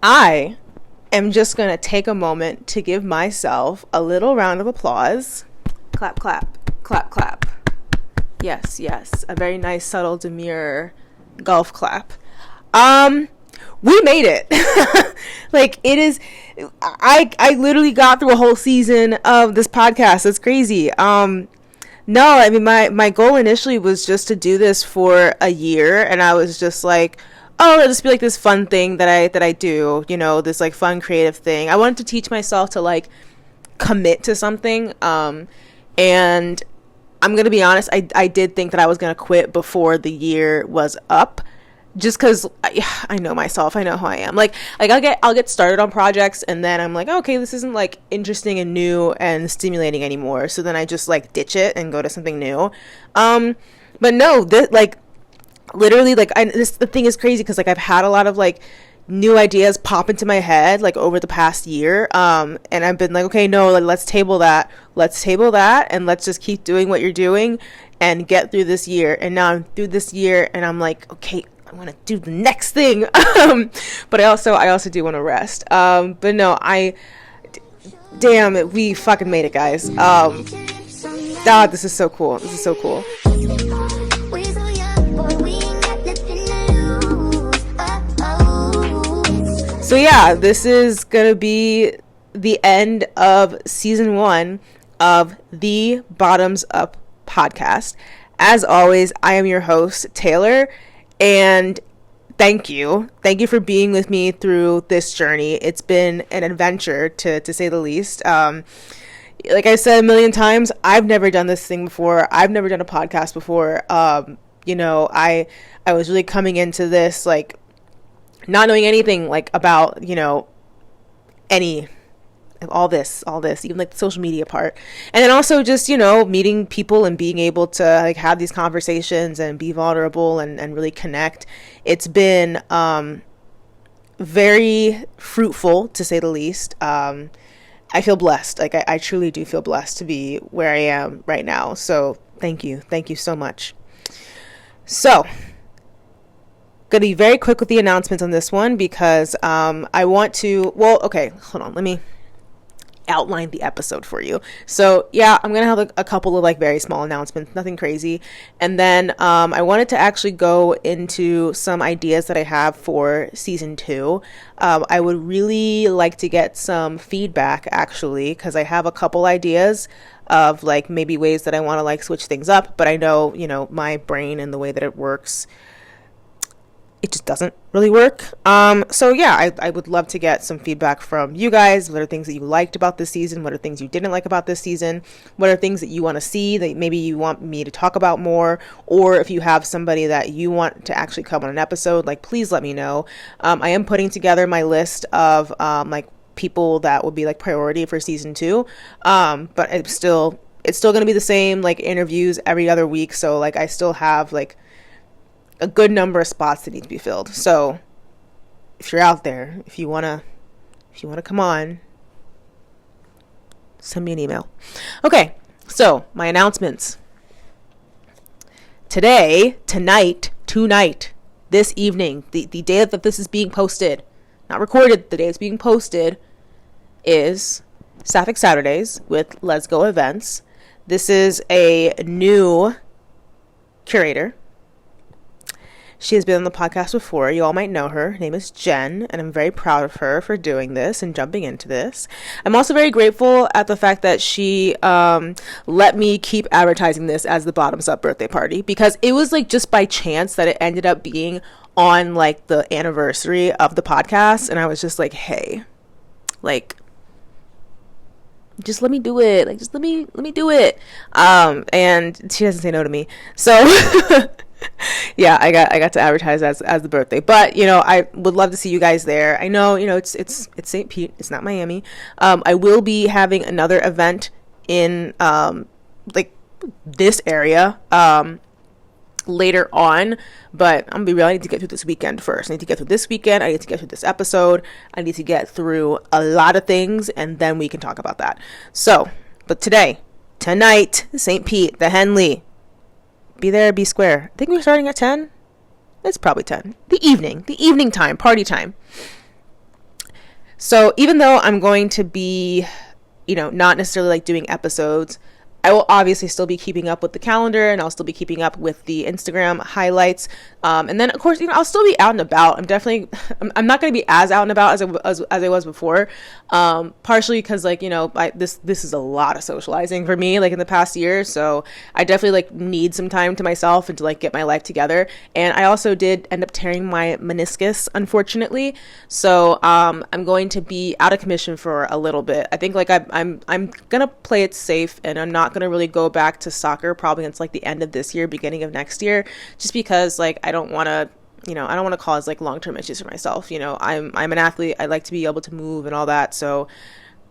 I am just going to take a moment to give myself a little round of applause. Clap, clap, clap, clap. Yes, yes. A very nice, subtle, demure golf clap. We made it. Like, it is, I literally got through a whole season of this podcast. It's crazy. No, I mean, my goal initially was just to do this for a year, and I was just like, oh, it'll just be like this fun thing that I do, you know, this like fun creative thing. I wanted to teach myself to like commit to something, and I'm gonna be honest, I did think that I was gonna quit before the year was up, just because I know myself, I know how I am. Like I'll get started on projects, and then I'm like, okay, this isn't like interesting and new and stimulating anymore. So then I just like ditch it and go to something new. But no, this like literally like the thing is crazy because like I've had a lot of like new ideas pop into my head like over the past year, and I've been like, okay, no, like, let's table that, and let's just keep doing what you're doing and get through this year. And now I'm through this year, and I'm like, okay, I want to do the next thing. But I also do want to rest. But no, damn it, we fucking made it, guys. This is so cool. So yeah, this is gonna be the end of season 1 of the Bottoms Up podcast. As always, I am your host, Taylor, and thank you for being with me through this journey. It's been an adventure, to say the least. Like I said a million times, I've never done this thing before. I've never done a podcast before. You know, I was really coming into this like not knowing anything like about, you know, all this, even like the social media part. And then also just, you know, meeting people and being able to like have these conversations and be vulnerable and really connect. It's been very fruitful, to say the least. I feel blessed. Like I truly do feel blessed to be where I am right now. So thank you so much. So going to be very quick with the announcements on this one because I want to, well, okay, hold on, let me outline the episode for you. So yeah, I'm gonna have a couple of like very small announcements, nothing crazy, and then I wanted to actually go into some ideas that I have for season 2. I would really like to get some feedback actually, because I have a couple ideas of like maybe ways that I want to like switch things up, but I know, you know, my brain and the way that it works, it just doesn't really work. So yeah, I would love to get some feedback from you guys. What are things that you liked about this season? What are things you didn't like about this season? What are things that you want to see that maybe you want me to talk about more? Or if you have somebody that you want to actually come on an episode, like please let me know. I am putting together my list of like people that would be like priority for season 2. But it's still going to be the same like interviews every other week. So like I still have like a good number of spots that need to be filled. So if you're out there, if you want to come on, send me an email. Okay. So my announcements tonight, this evening, the day that this is being posted, not recorded, the day it's being posted is Sapphic Saturdays with Let's Go Events. This is a new curator. She has been on the podcast before. You all might know her. Her name is Jen, and I'm very proud of her for doing this and jumping into this. I'm also very grateful at the fact that she let me keep advertising this as the Bottums Up birthday party, because it was like just by chance that it ended up being on like the anniversary of the podcast, and I was just like, hey, like, just let me do it. Like, just let me do it. And she doesn't say no to me. So yeah, I got to advertise as the birthday. But, you know, I would love to see you guys there. I know, you know, it's St. Pete. It's not Miami. I will be having another event in like this area later on, but I'm gonna be real. I need to get through this weekend first. I need to get through this weekend. I need to get through this episode. I need to get through a lot of things, and then we can talk about that. So, but tonight, St. Pete, the Henley. Be there, be square. I think we're starting at 10. It's probably 10. The evening time, party time. So even though I'm going to be, not necessarily like doing episodes, I will obviously still be keeping up with the calendar, and I'll still be keeping up with the Instagram highlights. And then of course, I'll still be out and about. I'm not going to be as out and about as I was before. Partially because this is a lot of socializing for me, like in the past year. So I definitely like need some time to myself and to like get my life together. And I also did end up tearing my meniscus, unfortunately. So, I'm going to be out of commission for a little bit. I think like I'm going to play it safe, and I'm not going to really go back to soccer probably until like the end of this year, beginning of next year, just because like I don't want to cause like long-term issues for myself. I'm an athlete. I like to be able to move and all that. So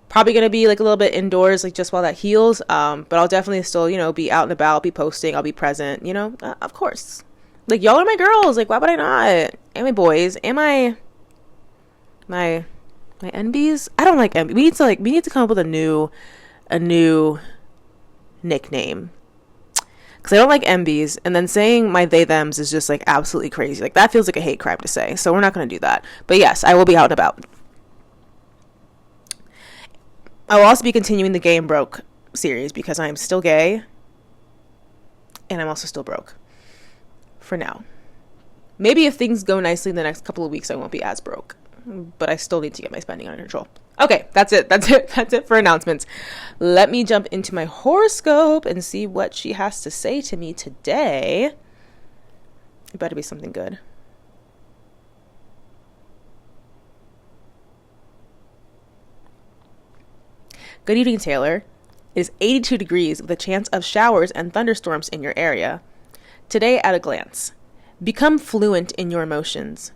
probably going to be like a little bit indoors, like just while that heals. But I'll definitely still, be out and about, be posting, I'll be present, of course. Like y'all are my girls. Like why would I not? And my boys and my NBs. I don't like NB. We need to come up with a new nickname, because I don't like MBs, and then saying my they thems is just like absolutely crazy. Like that feels like a hate crime to say, so we're not going to do that. But yes, I will be out and about. I will also be continuing the Gay and Broke series, because I am still gay and I'm also still broke for now. Maybe if things go nicely in the next couple of weeks, I won't be as broke, but I still need to get my spending under control. Okay, that's it for announcements. Let me jump into my horoscope and see what she has to say to me today. It better be something good. Good evening, Taylor. It is 82 degrees with a chance of showers and thunderstorms in your area. Today at a glance. Become fluent in your emotions.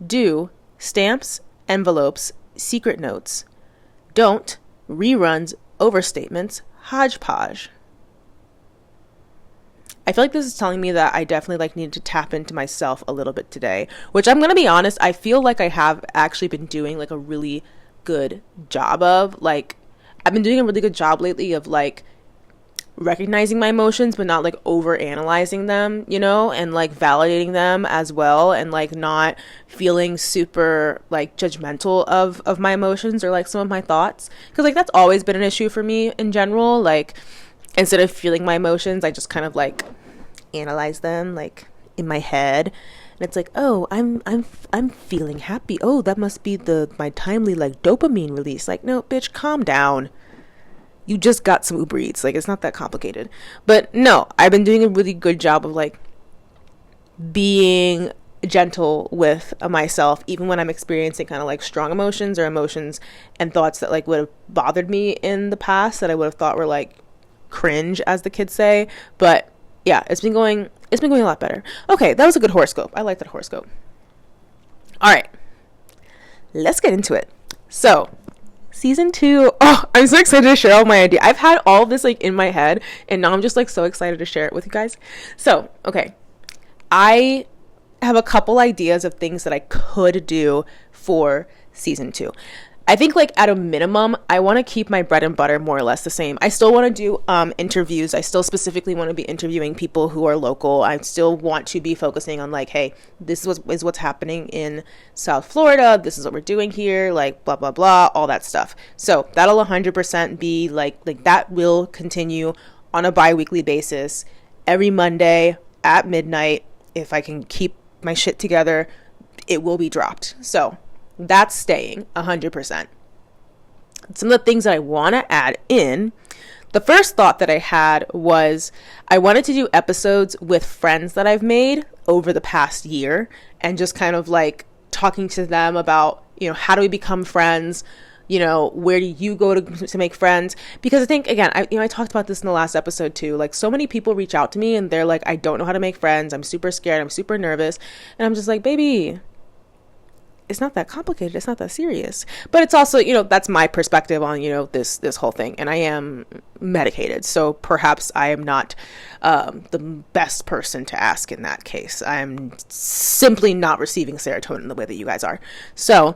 Do stamps, envelopes, secret notes. Don't reruns, overstatements, hodgepodge. I feel like this is telling me that I definitely like needed to tap into myself a little bit today, which I'm going to be honest, I feel like I have actually been doing like a really good job of. Like I've been doing a really good job lately of like recognizing my emotions, but not like over analyzing them, and like validating them as well, and like not feeling super like judgmental of my emotions or like some of my thoughts, because like that's always been an issue for me in general. Like instead of feeling my emotions, I just kind of like analyze them like in my head, and it's like, oh, I'm feeling happy, oh, that must be my timely like dopamine release. Like, no bitch, calm down. You just got some Uber Eats. Like, it's not that complicated. But no, I've been doing a really good job of like being gentle with myself, even when I'm experiencing kind of like strong emotions or emotions and thoughts that like would have bothered me in the past, that I would have thought were like cringe, as the kids say. But yeah, it's been going a lot better. Okay, that was a good horoscope. I like that horoscope. All right, let's get into it. So Season 2, I'm so excited to share all my idea. I've had all this like in my head, and now I'm just like so excited to share it with you guys. So, okay, I have a couple ideas of things that I could do for Season 2. I think like at a minimum, I want to keep my bread and butter more or less the same. I still want to do interviews. I still specifically want to be interviewing people who are local. I still want to be focusing on like, hey, this is what's happening in South Florida. This is what we're doing here, like blah, blah, blah, all that stuff. So that'll 100% be like that will continue on a bi-weekly basis every Monday at midnight. If I can keep my shit together, it will be dropped. So that's staying 100%. Some of the things that I want to add in, the first thought that I had was I wanted to do episodes with friends that I've made over the past year, and just kind of like talking to them about, how do we become friends? Where do you go to make friends? Because I think, again, I talked about this in the last episode too. Like, so many people reach out to me and they're like, I don't know how to make friends. I'm super scared. I'm super nervous. And I'm just like, baby, it's not that complicated. It's not that serious. But it's also, that's my perspective on, this whole thing. And I am medicated. So perhaps I am not the best person to ask in that case. I'm simply not receiving serotonin the way that you guys are. So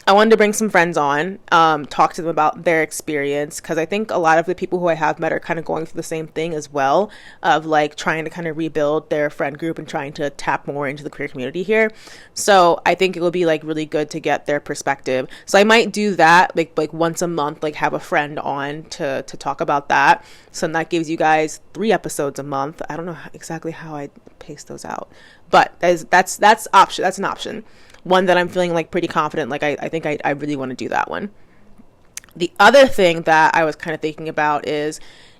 I wanted to bring some friends on, talk to them about their experience, because I think a lot of the people who I have met are kind of going through the same thing as well, of like trying to kind of rebuild their friend group and trying to tap more into the queer community here. So I think it would be like really good to get their perspective. So I might do that like once a month, like have a friend on to talk about that. So that gives you guys 3 episodes a month. I don't know exactly how I pace those out, but that's option. That's an option. One that I'm feeling like pretty confident. Like I think I really want to do that one. The other thing that I was kind of thinking about is,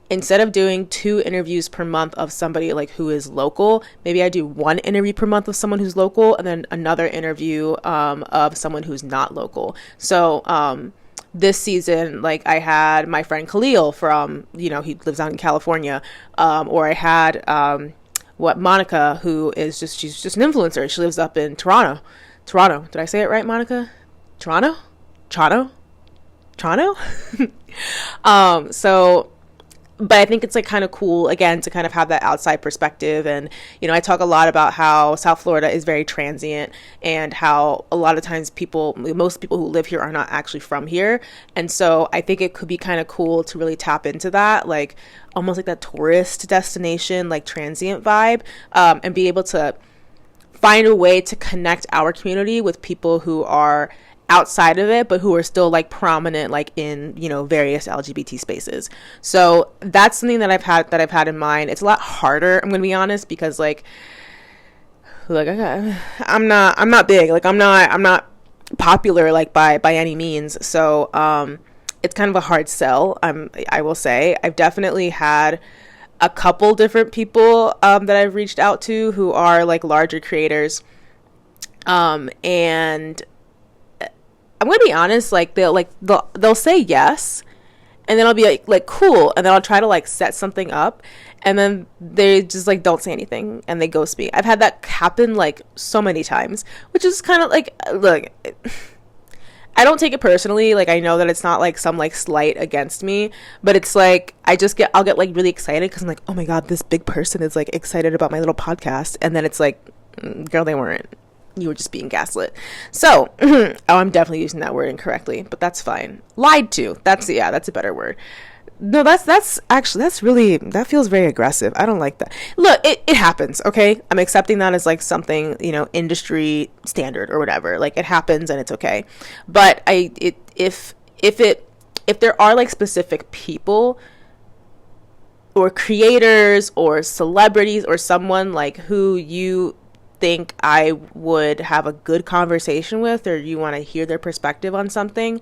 instead of doing 2 interviews per month of somebody like who is local, maybe I do 1 interview per month of someone who's local, and then another interview of someone who's not local. So this season, like I had my friend Khalil from, he lives out in California, or I had Monica, who is she's just an influencer. She lives up in Toronto. Did I say it right, Monica? Toronto. So, but I think it's like kind of cool, again, to kind of have that outside perspective. And, I talk a lot about how South Florida is very transient, and how a lot of times most people who live here are not actually from here. And so I think it could be kind of cool to really tap into that, like almost like that tourist destination, like transient vibe, and be able to find a way to connect our community with people who are outside of it, but who are still like prominent, like in, various LGBT spaces. So that's something that I've had in mind. It's a lot harder, I'm going to be honest, because like I'm not big, like I'm not popular, like by any means. So, it's kind of a hard sell. I will say I've definitely had a couple different people that I've reached out to who are like larger creators, and I'm gonna be honest, like they'll say yes, and then I'll be like cool, and then I'll try to like set something up, and then they just like don't say anything and they ghost me. I've had that happen like so many times, which is kind of like, look, I don't take it personally. Like, I know that it's not like some like slight against me, but it's like I'll get like really excited because I'm like, oh my god, this big person is like excited about my little podcast, and then it's like, girl, they weren't. You were just being gaslit. So, oh, I'm definitely using that word incorrectly, but that's fine. Lied to. That's a better word. No, that feels very aggressive. I don't like that. Look, it happens, okay? I'm accepting that as like something, industry standard or whatever. Like, it happens and it's okay. But if there are like specific people or creators or celebrities or someone like who you think I would have a good conversation with, or you want to hear their perspective on something,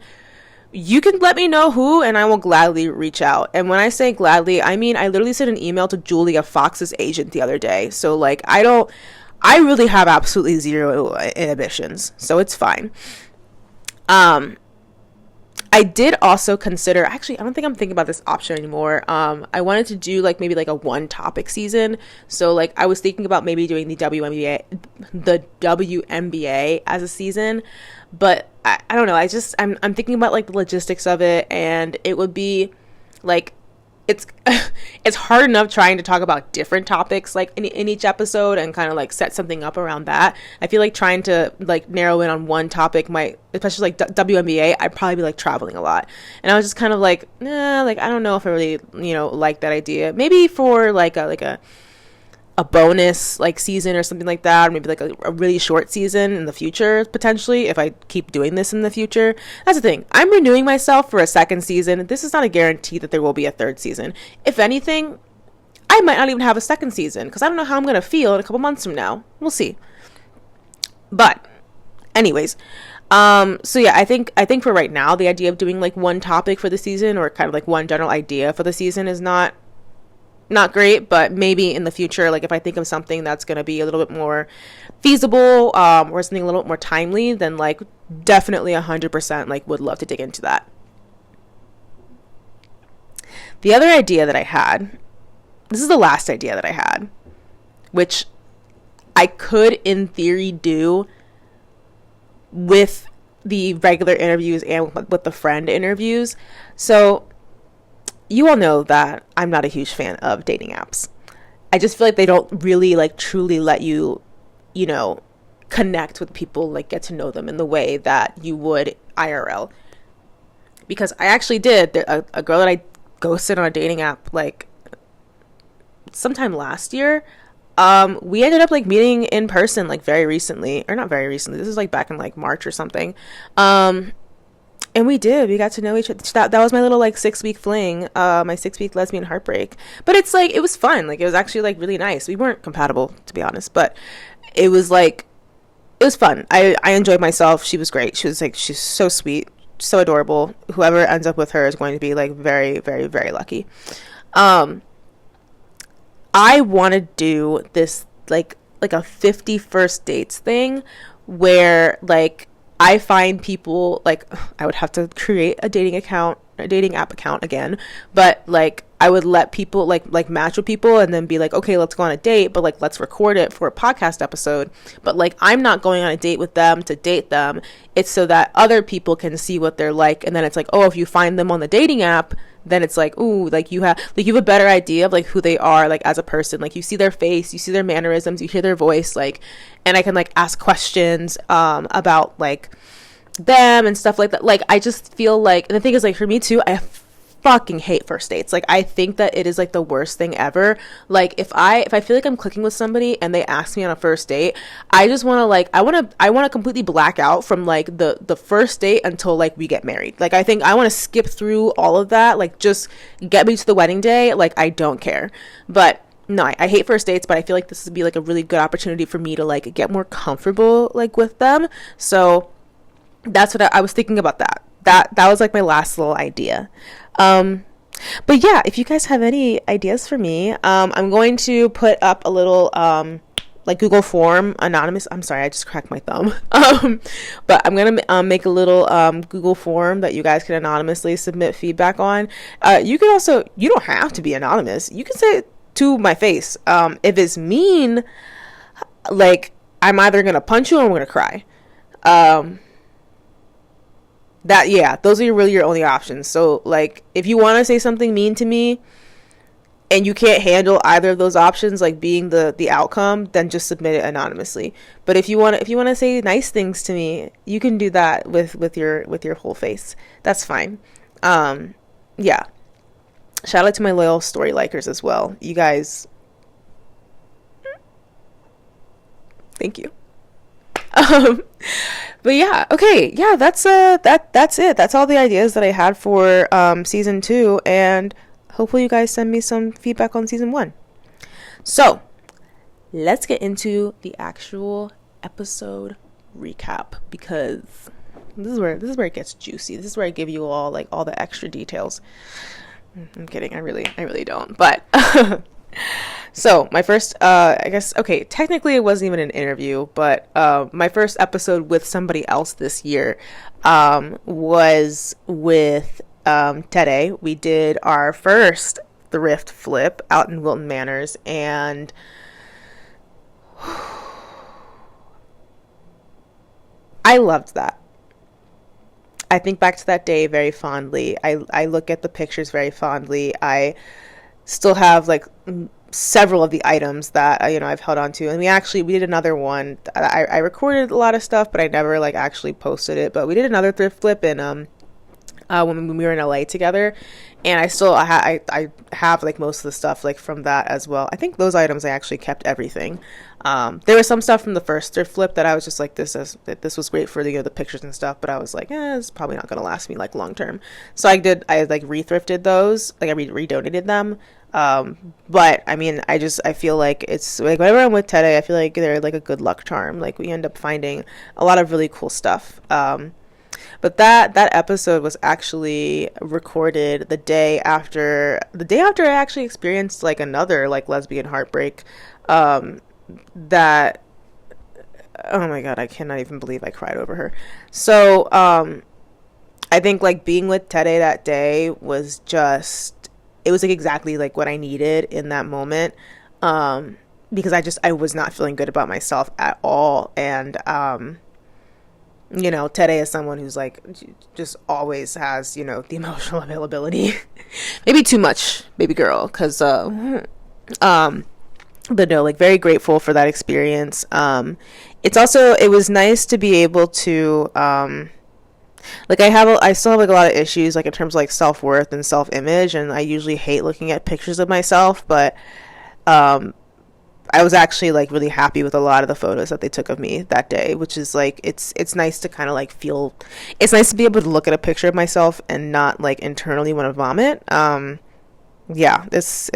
you can let me know who, and I will gladly reach out. And when I say gladly, I mean I literally sent an email to Julia Fox's agent the other day. So like I really have absolutely zero inhibitions, so it's fine. I did also consider, actually, I don't think I'm thinking about this option anymore. I wanted to do like maybe like a 1 topic season. So like I was thinking about maybe doing the WNBA as a season, but I don't know. I'm thinking about like the logistics of it, and it would be like, it's hard enough trying to talk about different topics like in each episode and kind of like set something up around that. I feel like trying to like narrow in on one topic might, especially like WNBA, I'd probably be like traveling a lot, and I was just kind of like, nah, like I don't know if I really like that idea. Maybe for like a bonus like season or something like that, or maybe like a really short season in the future, potentially, if I keep doing this in the future. That's the thing, I'm renewing myself for a 2nd season. This is not a guarantee that there will be a 3rd season. If anything, I might not even have a 2nd season, because I don't know how I'm gonna feel in a couple months from now. We'll see. But anyways, so yeah, I think for right now, the idea of doing like 1 topic for the season, or kind of like 1 general idea for the season, is not great. But maybe in the future, like if I think of something that's going to be a little bit more feasible, or something a little bit more timely, then like definitely 100% like would love to dig into that. The other idea that I had, this is the last idea that I had, which I could in theory do with the regular interviews and with the friend interviews. So you all know that I'm not a huge fan of dating apps. I just feel like they don't really like truly let you, connect with people, like get to know them in the way that you would IRL. Because I actually did. A girl that I ghosted on a dating app, like, sometime last year, we ended up, like, meeting in person, like, very recently. Or not very recently. This is, like, back in, like, March or something. And we got to know each other. That was my little, like, 6-week fling, my 6-week lesbian heartbreak. But it's, like, it was fun. Like, it was actually, like, really nice. We weren't compatible, to be honest. But it was, like, it was fun. I enjoyed myself. She was great. She was, like, she's so sweet, so adorable. Whoever ends up with her is going to be, like, very, very, very lucky. I want to do this, like a 50 first dates thing where, like, I find people, like, I would have to create a dating app account again, but, like, I would let people, like match with people and then be like, okay, let's go on a date, but, like, let's record it for a podcast episode. But, like, I'm not going on a date with them to date them. It's so that other people can see what they're like. And then it's like, oh, if you find them on the dating app, then it's like, ooh, like, you have a better idea of, like, who they are, like, as a person. Like, you see their face, you see their mannerisms, you hear their voice, like, and I can, like, ask questions about, like, them and stuff like that. Like, I just feel like, and the thing is, like, for me too, I fucking hate first dates. Like, I think that it is, like, the worst thing ever. Like, if I feel like I'm clicking with somebody and they ask me on a first date, I just want to, like, I want to completely black out from, like, the first date until, like, we get married. Like, I think I want to skip through all of that. Like, just get me to the wedding day. Like, I don't care. But no, I hate first dates, but I feel like this would be, like, a really good opportunity for me to, like, get more comfortable, like, with them. So that's what I was thinking about. That was, like, my last little idea. But yeah, if you guys have any ideas for me, I'm going to put up a little, like, Google form, anonymous. I'm sorry, I just cracked my thumb. But I'm going to make a little, Google form that you guys can anonymously submit feedback on. You can also, you don't have to be anonymous. You can say it to my face. If it's mean, like, I'm either going to punch you or I'm going to cry. Those are really your only options. So, like, if you want to say something mean to me and you can't handle either of those options, like, being the outcome, then just submit it anonymously. But if you want to say nice things to me, you can do that with your whole face. That's fine. Yeah. Shout out to my loyal story likers as well. You guys, thank you. But yeah, okay, yeah, that's it. That's all the ideas that I had for season 2, and hopefully you guys send me some feedback on season 1. So let's get into the actual episode recap, because this is where it gets juicy. This is where I give you all, like, all the extra details. I'm kidding, I really don't, but so my first, I guess, okay, technically it wasn't even an interview, but my first episode with somebody else this year was with Tere. We did our first thrift flip out in Wilton Manors, and I loved that. I think back to that day very fondly. I look at the pictures very fondly. I still have, like, several of the items that I've held on to, and we did another one. I recorded a lot of stuff, but I never, like, actually posted it. But we did another thrift flip in when we were in LA together, and I have, like, most of the stuff, like, from that as well. I think those items I actually kept everything. There was some stuff from the first thrift flip that I was just like, this was great for the pictures and stuff, but I was like, it's probably not gonna last me, like, long term. So I like re-thrifted those, like, I re-donated them. But I mean, I feel like it's like, whenever I'm with Tere, I feel like they're, like, a good luck charm. Like, we end up finding a lot of really cool stuff. But that episode was actually recorded the day after I actually experienced, like, another, like, lesbian heartbreak. That, oh my god, I cannot even believe I cried over her. So I think, like, being with Tere that day was just, it was, like, exactly, like, what I needed in that moment, because I was not feeling good about myself at all. And Tere is someone who's, like, just always has, the emotional availability. Maybe too much, baby girl, because but no, like, very grateful for that experience. It was nice to be able to, like I still have like a lot of issues like in terms of like self-worth and self-image, and I usually hate looking at pictures of myself, but I was actually like really happy with a lot of the photos that they took of me that day, which is like it's nice to kind of like feel, it's nice to be able to look at a picture of myself and not like internally want to vomit. Yeah, that's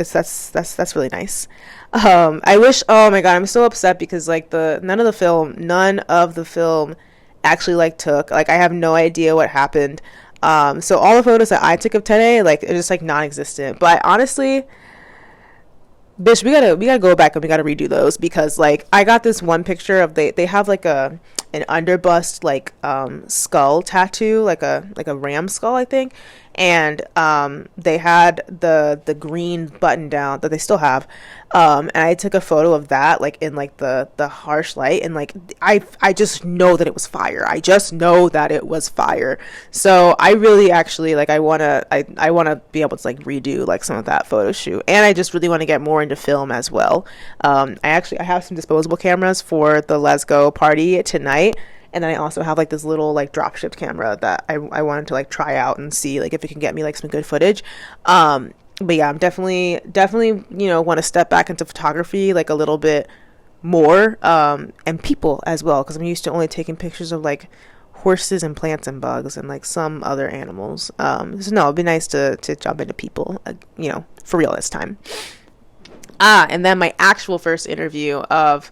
really nice. I wish, oh my god, I'm so upset because like none of the film actually like took, like I have no idea what happened. So all the photos that I took of today, like, are just like non-existent. But honestly, bitch, we gotta go back and we gotta redo those, because like I got this one picture of, they have like an underbust like skull tattoo, like a ram skull, I think, and they had the green button down that they still have, and I took a photo of that like in like the harsh light, and like I just know that it was fire. I just know that it was fire. So I really actually like I wanna be able to like redo like some of that photo shoot, and I just really want to get more into film as well. I have some disposable cameras for the Let's Go party tonight. And then I also have like this little like drop shipped camera that I wanted to like try out and see like if it can get me like some good footage. But yeah, I'm definitely, want to step back into photography like a little bit more, and people as well, because I'm used to only taking pictures of like horses and plants and bugs and like some other animals. So no, it'd be nice to jump into people, for real this time. And then my actual first interview of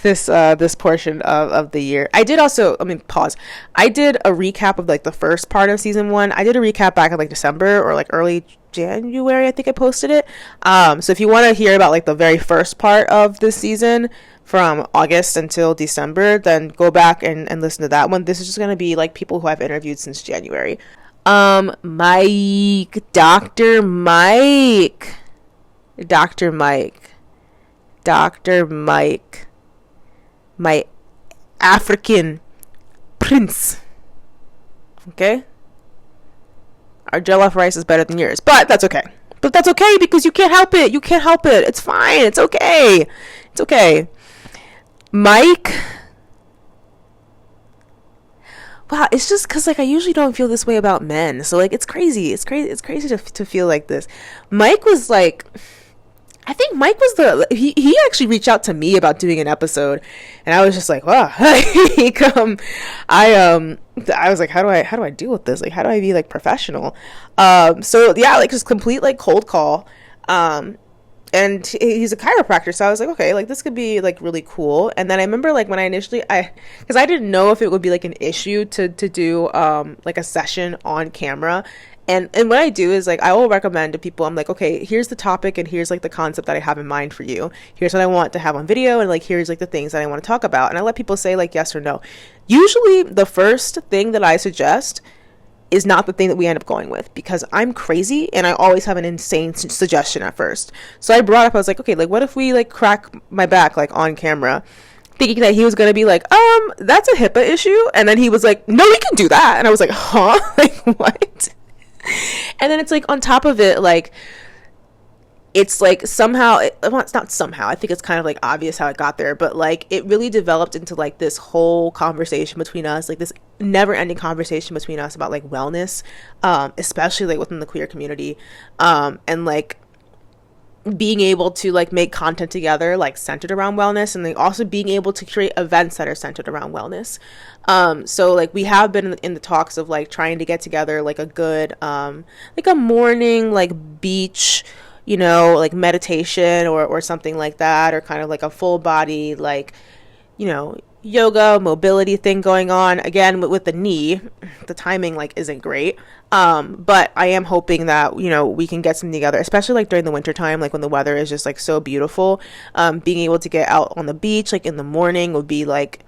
this portion of the year. I did also, pause. I did a recap of like the first part of season 1. I did a recap back in like December or like early January, I think I posted it. So if you want to hear about like the very first part of this season from August until December, then go back and listen to that one. This is just going to be like people who I've interviewed since January. Dr. Mike, my African prince. Okay? Our jollof rice is better than yours, but that's okay. Because you can't help it. It's fine. It's okay. Mike. Wow, it's just because like I usually don't feel this way about men, so like it's crazy. It's crazy to feel like this. Mike was like, I think Mike was he actually reached out to me about doing an episode, and I was just like, wow. I was like, how do I deal with this? Like, how do I be like professional? So yeah, like just complete like cold call. And he's a chiropractor, so I was like, okay, like this could be like really cool. And then I remember like when because I didn't know if it would be like an issue to do like a session on camera. And what I do is like I will recommend to people, I'm like, okay, here's the topic and here's like the concept that I have in mind for you. Here's what I want to have on video, and like here's like the things that I want to talk about. And I let people say like yes or no. Usually the first thing that I suggest is not the thing that we end up going with, because I'm crazy and I always have an insane suggestion at first. So I brought up, I was like, okay, like what if we like crack my back like on camera, thinking that he was going to be like, that's a HIPAA issue. And then he was like, no, we can do that. And I was like, huh? Like what? And then it's like on top of it, like it's like somehow it's not somehow, I think it's kind of like obvious how it got there, but like it really developed into like this whole conversation between us, like this never ending conversation between us about like wellness, especially like within the queer community, and like being able to like make content together like centered around wellness, and like also being able to create events that are centered around wellness. So like we have been in the talks of like trying to get together like a good like a morning like beach, like meditation or something like that, or kind of like a full body like yoga mobility thing going on. Again, with the knee, the timing like isn't great, but I am hoping that we can get something together, especially like during the winter time, like when the weather is just like so beautiful. Being able to get out on the beach like in the morning would be like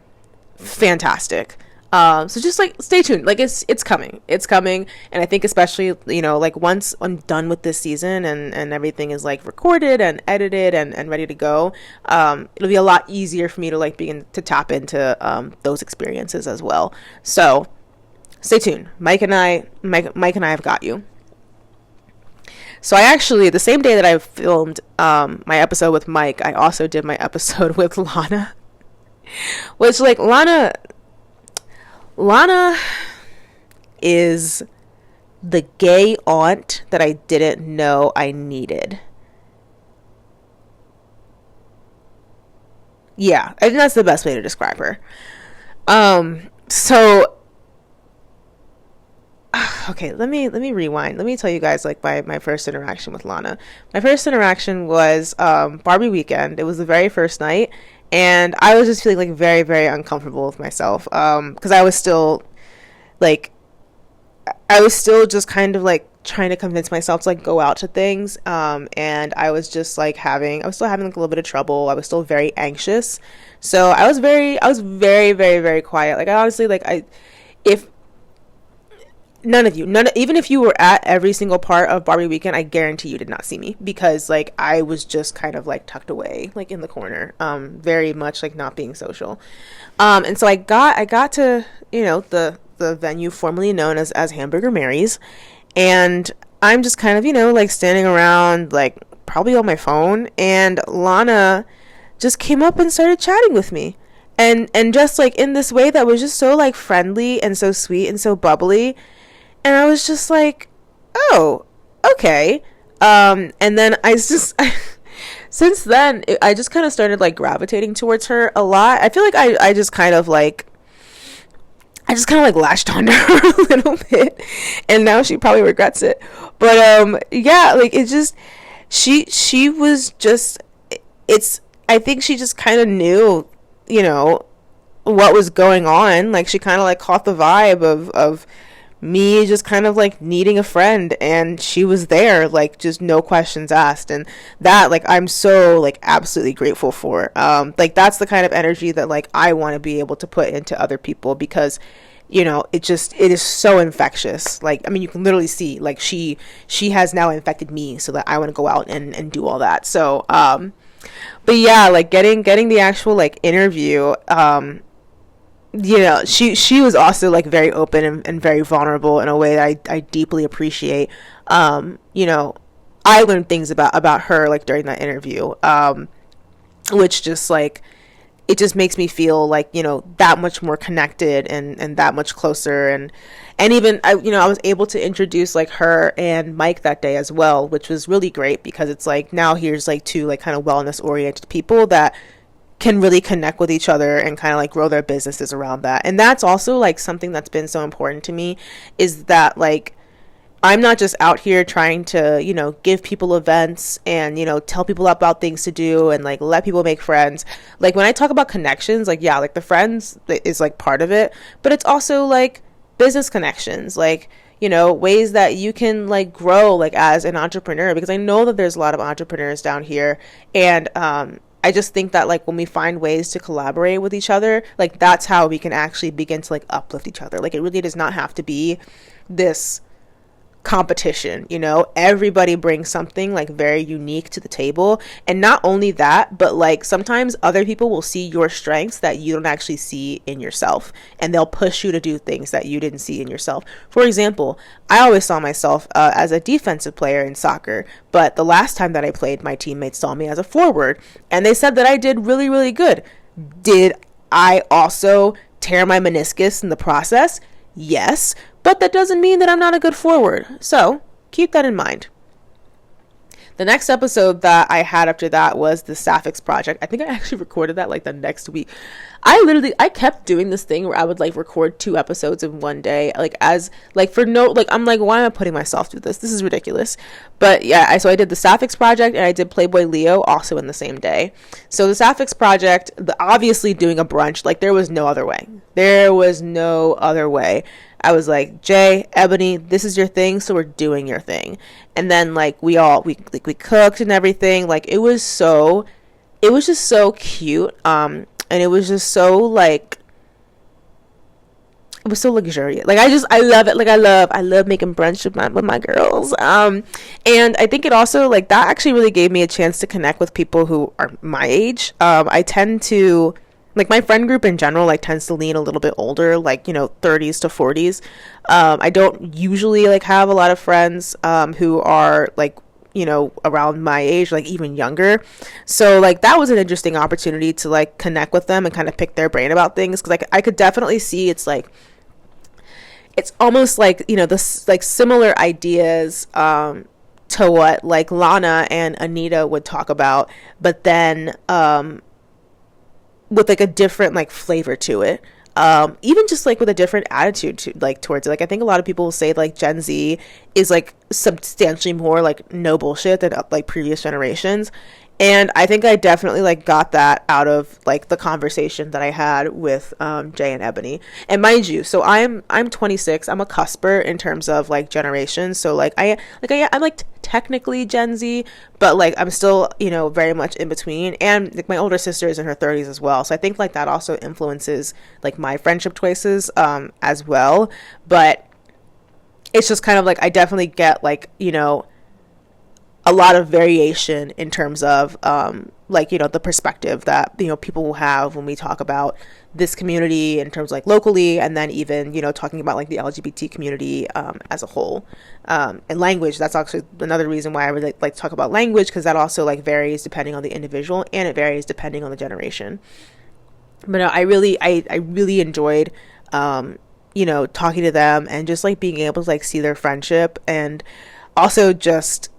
fantastic. So just like stay tuned, like it's coming, and I think especially like once I'm done with this season and everything is like recorded and edited and ready to go, it'll be a lot easier for me to like begin to tap into those experiences as well. So stay tuned. Mike and I have got you. So I actually, the same day that I filmed my episode with Mike, I also did my episode with Lana, which like Lana, is the gay aunt that I didn't know I needed. Yeah, I think that's the best way to describe her. So okay, let me rewind. Let me tell you guys like my first interaction with Lana. My first interaction was Barbie weekend. It was the very first night, and I was just feeling like very, very uncomfortable with myself because I was still just kind of like trying to convince myself to like go out to things, and I was just like I was still having like a little bit of trouble. I was still very anxious, so I was very, very, very quiet. Like I honestly, like if even if you were at every single part of Barbie weekend, I guarantee you did not see me, because like I was just kind of like tucked away like in the corner, very much like not being social. And so I got to, you know, the venue formerly known as Hamburger Mary's, and I'm just kind of, you know, like standing around like probably on my phone, and Lana just came up and started chatting with me, and just like in this way that was just so like friendly and so sweet and so bubbly. And I was just like, oh, okay. And then since then, I just kind of started like gravitating towards her a lot. I feel like I just kind of like latched onto her a little bit, and now she probably regrets it. But yeah, like it just, she was just, I think she just kind of knew, you know, what was going on. Like she kind of like caught the vibe of me just kind of like needing a friend, and she was there, like just no questions asked, and that like I'm so like absolutely grateful for. Like that's the kind of energy that like I want to be able to put into other people, because you know it is so infectious. Like I mean, you can literally see like she has now infected me, so that I want to go out and do all that. So but yeah, like getting the actual like interview, you know, she was also like very open and very vulnerable in a way that I deeply appreciate. You know, I learned things about her like during that interview, which just like it just makes me feel like, you know, that much more connected and that much closer, and even I was able to introduce like her and Mike that day as well, which was really great, because it's like now here's like two like kind of wellness oriented people that can really connect with each other and kind of like grow their businesses around that. And that's also like something that's been so important to me, is that like I'm not just out here trying to, you know, give people events and, you know, tell people about things to do and like let people make friends. Like when I talk about connections, like yeah, like the friends is like part of it, but it's also like business connections, like, you know, ways that you can like grow like as an entrepreneur, because I know that there's a lot of entrepreneurs down here, and I just think that like when we find ways to collaborate with each other, like that's how we can actually begin to like uplift each other. Like it really does not have to be this competition, you know. Everybody brings something like very unique to the table, and not only that, but like sometimes other people will see your strengths that you don't actually see in yourself, and they'll push you to do things that you didn't see in yourself. For example, I always saw myself as a defensive player in soccer, but the last time that I played, my teammates saw me as a forward, and they said that I did really, really good. Did I also tear my meniscus in the process? Yes, but that doesn't mean that I'm not a good forward. So keep that in mind. The next episode that I had after that was the Sapphics project. I think I actually recorded that like the next week. I kept doing this thing where I would like record 2 episodes in one day, like as like for no, like I'm like, why am I putting myself through this? This is ridiculous. But yeah, so I did the Sapphics project and I did Playboy Leo also in the same day. So the Sapphics project, obviously doing a brunch, like there was no other way. There was no other way. I was like, Jay, Ebony, this is your thing, so we're doing your thing. And then like we cooked and everything. Like it was just so cute. And it was just so like, it was so luxurious. Like I love it. Like I love making brunch with my girls. And I think it also like that actually really gave me a chance to connect with people who are my age. I tend to, like my friend group in general like tends to lean a little bit older, like, you know, 30s to 40s. I don't usually like have a lot of friends who are like, you know, around my age, like even younger. So like that was an interesting opportunity to like connect with them and kind of pick their brain about things, because like I could definitely see it's it's almost like, you know, this like similar ideas to what like Lana and Anita would talk about, but then with like a different like flavor to it. Even just like with a different attitude to like towards it. Like I think a lot of people will say like Gen Z is like substantially more like no bullshit than like previous generations. And I think I definitely like got that out of like the conversation that I had with Jay and Ebony. And mind you, so I'm 26. I'm a cusper in terms of like generations. So like I'm like technically Gen Z, but like I'm still, you know, very much in between. And like my older sister is in her 30s as well. So I think like that also influences like my friendship choices as well. But it's just kind of like I definitely get like, you know, a lot of variation in terms of like, you know, the perspective that, you know, people will have when we talk about this community in terms of like locally, and then even, you know, talking about like the LGBT community as a whole. And language, that's actually another reason why I really like to talk about language, because that also like varies depending on the individual, and it varies depending on the generation. But no, I really enjoyed you know, talking to them and just like being able to like see their friendship, and also just,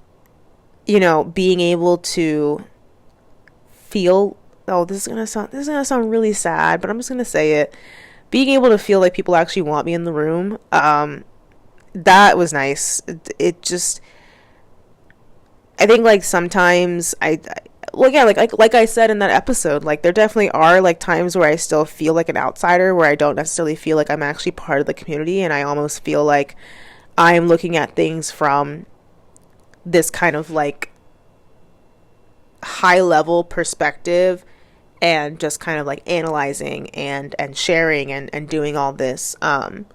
you know, being able to feel, oh, this is gonna sound really sad, but I'm just gonna say it, being able to feel like people actually want me in the room, that was nice. It just, I think like sometimes well, yeah, like I said in that episode, like there definitely are like times where I still feel like an outsider, where I don't necessarily feel like I'm actually part of the community, and I almost feel like I'm looking at things from this kind of like high level perspective, and just kind of like analyzing and sharing and doing all this. And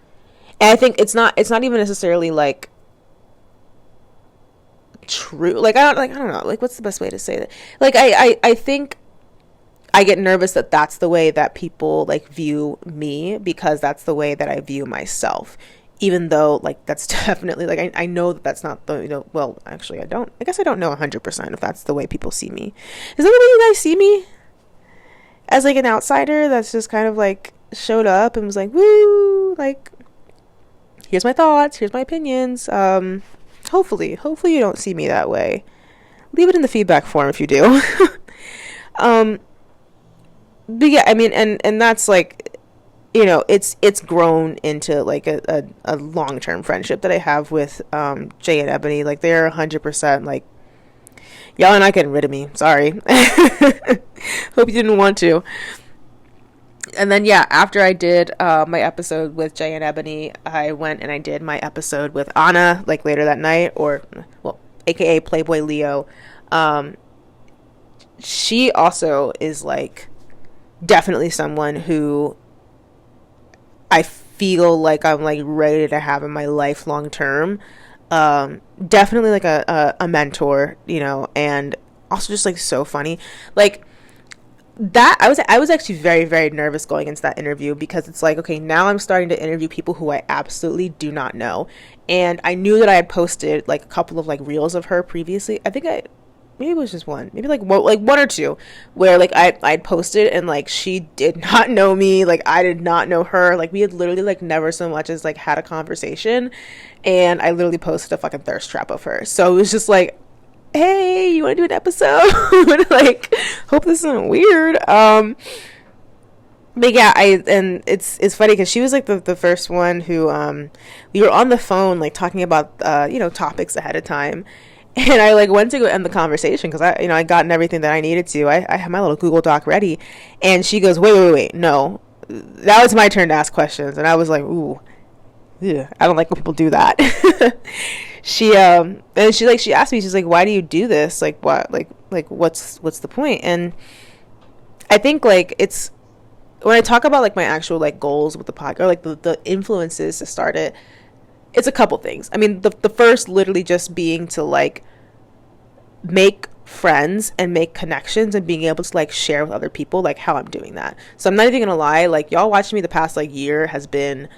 I think it's not even necessarily like true. Like I don't know. Like what's the best way to say that? Like I think I get nervous that that's the way that people like view me, because that's the way that I view myself. Even though like that's definitely like I know that that's not the, you know, well actually I guess I don't know 100% if that's the way people see me. Is that the way you guys see me? As like an outsider that's just kind of like showed up and was like, woo, like here's my thoughts, here's my opinions. Hopefully you don't see me that way. Leave it in the feedback form if you do. But yeah, I mean, and that's like, you know, it's grown into like a long-term friendship that I have with Jay and Ebony. Like they're 100% like, y'all are not getting rid of me. Sorry. Hope you didn't want to. And then yeah, after I did my episode with Jay and Ebony, I went and I did my episode with Anna like later that night, or well, aka Playboy Leo. She also is like definitely someone who I feel like I'm like ready to have in my life long term. Definitely like a mentor, you know, and also just like so funny. Like that I was actually very, very nervous going into that interview, because it's like, okay, now I'm starting to interview people who I absolutely do not know. And I knew that I had posted like a couple of like reels of her previously. I think maybe it was just one, maybe like one or two, where like I'd posted, and like she did not know me, like I did not know her, like we had literally like never so much as like had a conversation, and I literally posted a fucking thirst trap of her. So it was just like, hey, you want to do an episode? Like, hope this isn't weird. But yeah, and it's funny because she was like the first one who we were on the phone like talking about you know, topics ahead of time. And I like went to go end the conversation because I gotten everything that I needed to. I had my little Google Doc ready, and she goes, wait, no, that was my turn to ask questions. And I was like, ooh, yeah, I don't like when people do that. She and she asked me, she's like, why do you do this? Like what? Like what's the point? And I think like it's, when I talk about like my actual like goals with the podcast, or like the influences to start it, it's a couple things. I mean, the first literally just being to like make friends and make connections, and being able to like share with other people like how I'm doing that. So I'm not even gonna lie, like y'all watching me the past like year has been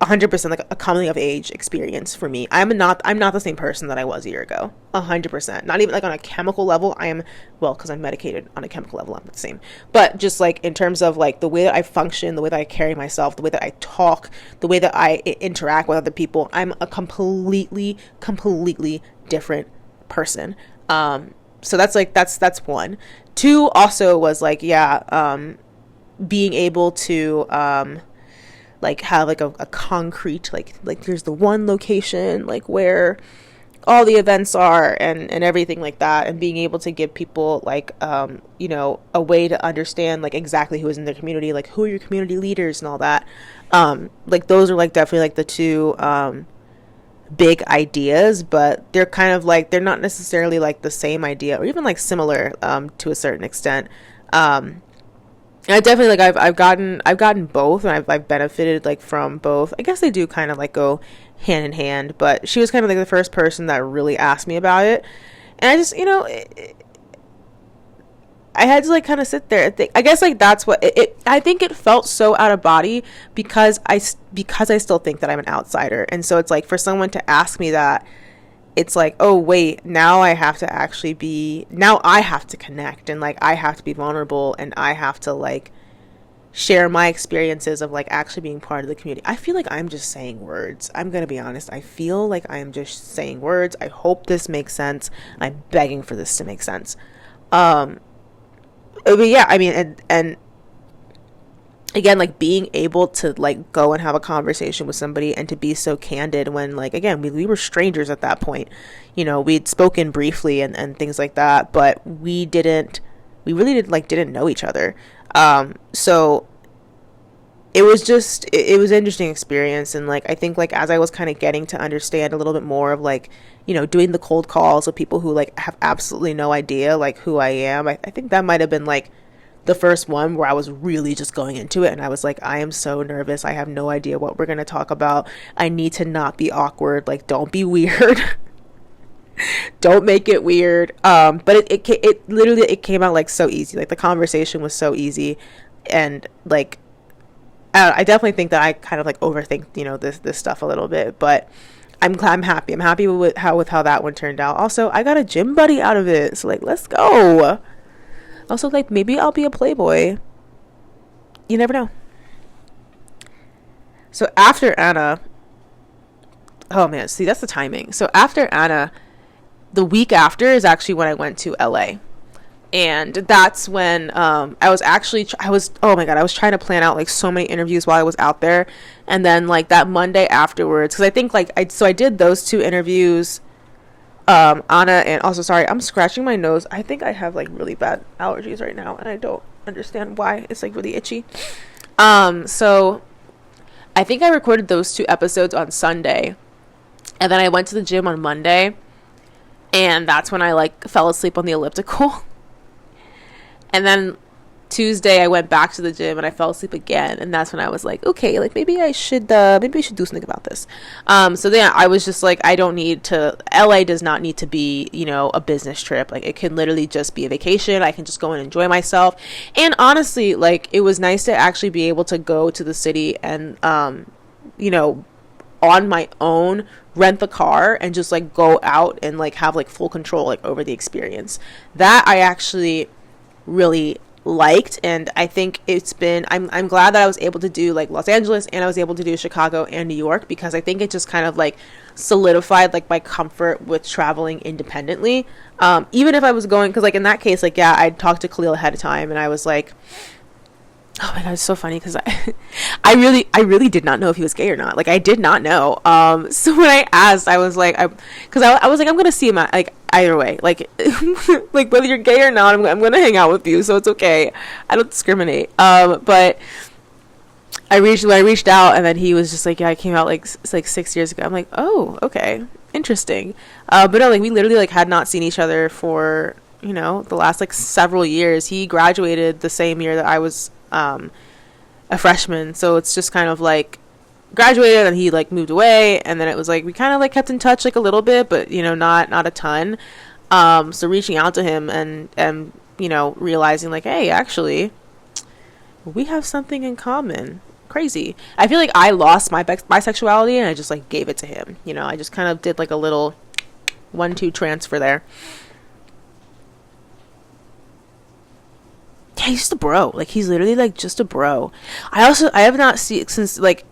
100% like a coming of age experience for me. I'm not the same person that I was a year ago. 100%. Not even like on a chemical level. I am, well, because I'm medicated, on a chemical level, I'm the same. But just like in terms of like the way that I function, the way that I carry myself, the way that I talk, the way that I interact with other people, I'm a completely different person. So that's like, that's one. Two also was like, being able to, like have like a concrete, like there's the one location like where all the events are and everything like that, and being able to give people like a way to understand like exactly who is in their community, like who are your community leaders and all that. Like those are like definitely like the two big ideas, but they're kind of like, they're not necessarily like the same idea or even like similar to a certain extent. I definitely like I've gotten both, and I've benefited like from both. I guess they do kind of like go hand in hand, but she was kind of like the first person that really asked me about it, and I just I had to like kind of sit there and think. I guess like that's what I think it felt so out of body because I still think that I'm an outsider, and so it's like for someone to ask me that, it's like, oh wait, now I have to connect, and like I have to be vulnerable, and I have to like share my experiences of like actually being part of the community. I feel like I'm just saying words. I'm gonna be honest. I feel like I am just saying words. I hope this makes sense. I'm begging for this to make sense. But yeah, I mean, and again, like being able to like go and have a conversation with somebody and to be so candid when like, again, we were strangers at that point, we'd spoken briefly and things like that, but we really didn't know each other. So it was an interesting experience. And like, I think like as I was kind of getting to understand a little bit more of like, doing the cold calls with people who like have absolutely no idea like who I am, I think that might have been like the first one where I was really just going into it, and I was like, I am so nervous. I have no idea what we're going to talk about. I need to not be awkward. Like, don't be weird. Don't make it weird. But it literally, it came out like so easy. Like the conversation was so easy. And like, I definitely think that I kind of like overthink, this stuff a little bit, but I'm happy. I'm happy with how that one turned out. Also, I got a gym buddy out of it. So like, let's go. Also, like, maybe I'll be a playboy. You never know. So after Anna, oh man, see, that's the timing. So after Anna, the week after is actually when I went to LA. And that's when I was trying to plan out like so many interviews while I was out there. And then like that Monday afterwards, because I think like I did those two interviews, Anna, and also, sorry, I'm scratching my nose. I think I have like really bad allergies right now, and I don't understand why. It's like really itchy. So I think I recorded those two episodes on Sunday, and then I went to the gym on Monday, and that's when I like fell asleep on the elliptical. And then Tuesday I went back to the gym and I fell asleep again, and that's when I was like, okay, like maybe I should do something about this. So then I was just like, LA does not need to be, a business trip. Like it can literally just be a vacation. I can just go and enjoy myself. And honestly, like it was nice to actually be able to go to the city and on my own, rent the car and just like go out and like have like full control like over the experience. That I actually really liked, and I think I'm glad that I was able to do like Los Angeles, and I was able to do Chicago and New York, because I think it just kind of like solidified like my comfort with traveling independently, even if I was going, because like in that case, like yeah, I talked to Khalil ahead of time, and I was like, oh my god, it's so funny because I really did not know if he was gay or not. Like I did not know. So when I asked, I was like, I was like, I'm gonna see him like either way, like like whether you're gay or not, I'm gonna hang out with you, so it's okay. I don't discriminate. But I reached out, and then he was just like, yeah, I came out like 6 years ago. I'm like, oh, okay, interesting. But no, like we literally like had not seen each other for the last like several years. He graduated the same year that I was a freshman, so it's just kind of like graduated and he like moved away, and then it was like we kind of like kept in touch like a little bit, but not a ton. So reaching out to him and realizing like, hey, actually we have something in common. crazy. I feel like I lost my bisexuality and I just like gave it to him. You know, I just kind of did like a little 1-2 transfer there. Yeah, he's just a bro. Like, he's literally like just a bro. I have not seen since like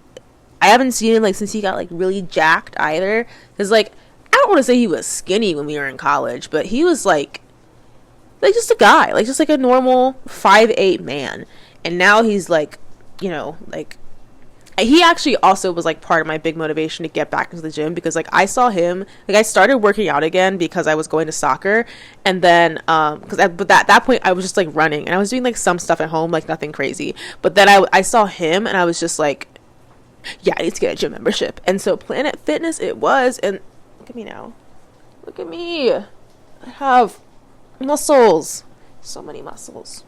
I haven't seen him like since he got like really jacked either. Cause like I don't want to say he was skinny when we were in college, but he was like just a guy, like just like a normal 5'8" man. And now he's like, you know, like he actually also was like part of my big motivation to get back into the gym, because like I saw him, like I started working out again because I was going to soccer, and then but at that point I was just like running and I was doing like some stuff at home, like nothing crazy. But then I saw him and I was just like, yeah, I need to get a gym membership. And so Planet Fitness it was, and look at me now. Look at me. I have muscles. So many muscles.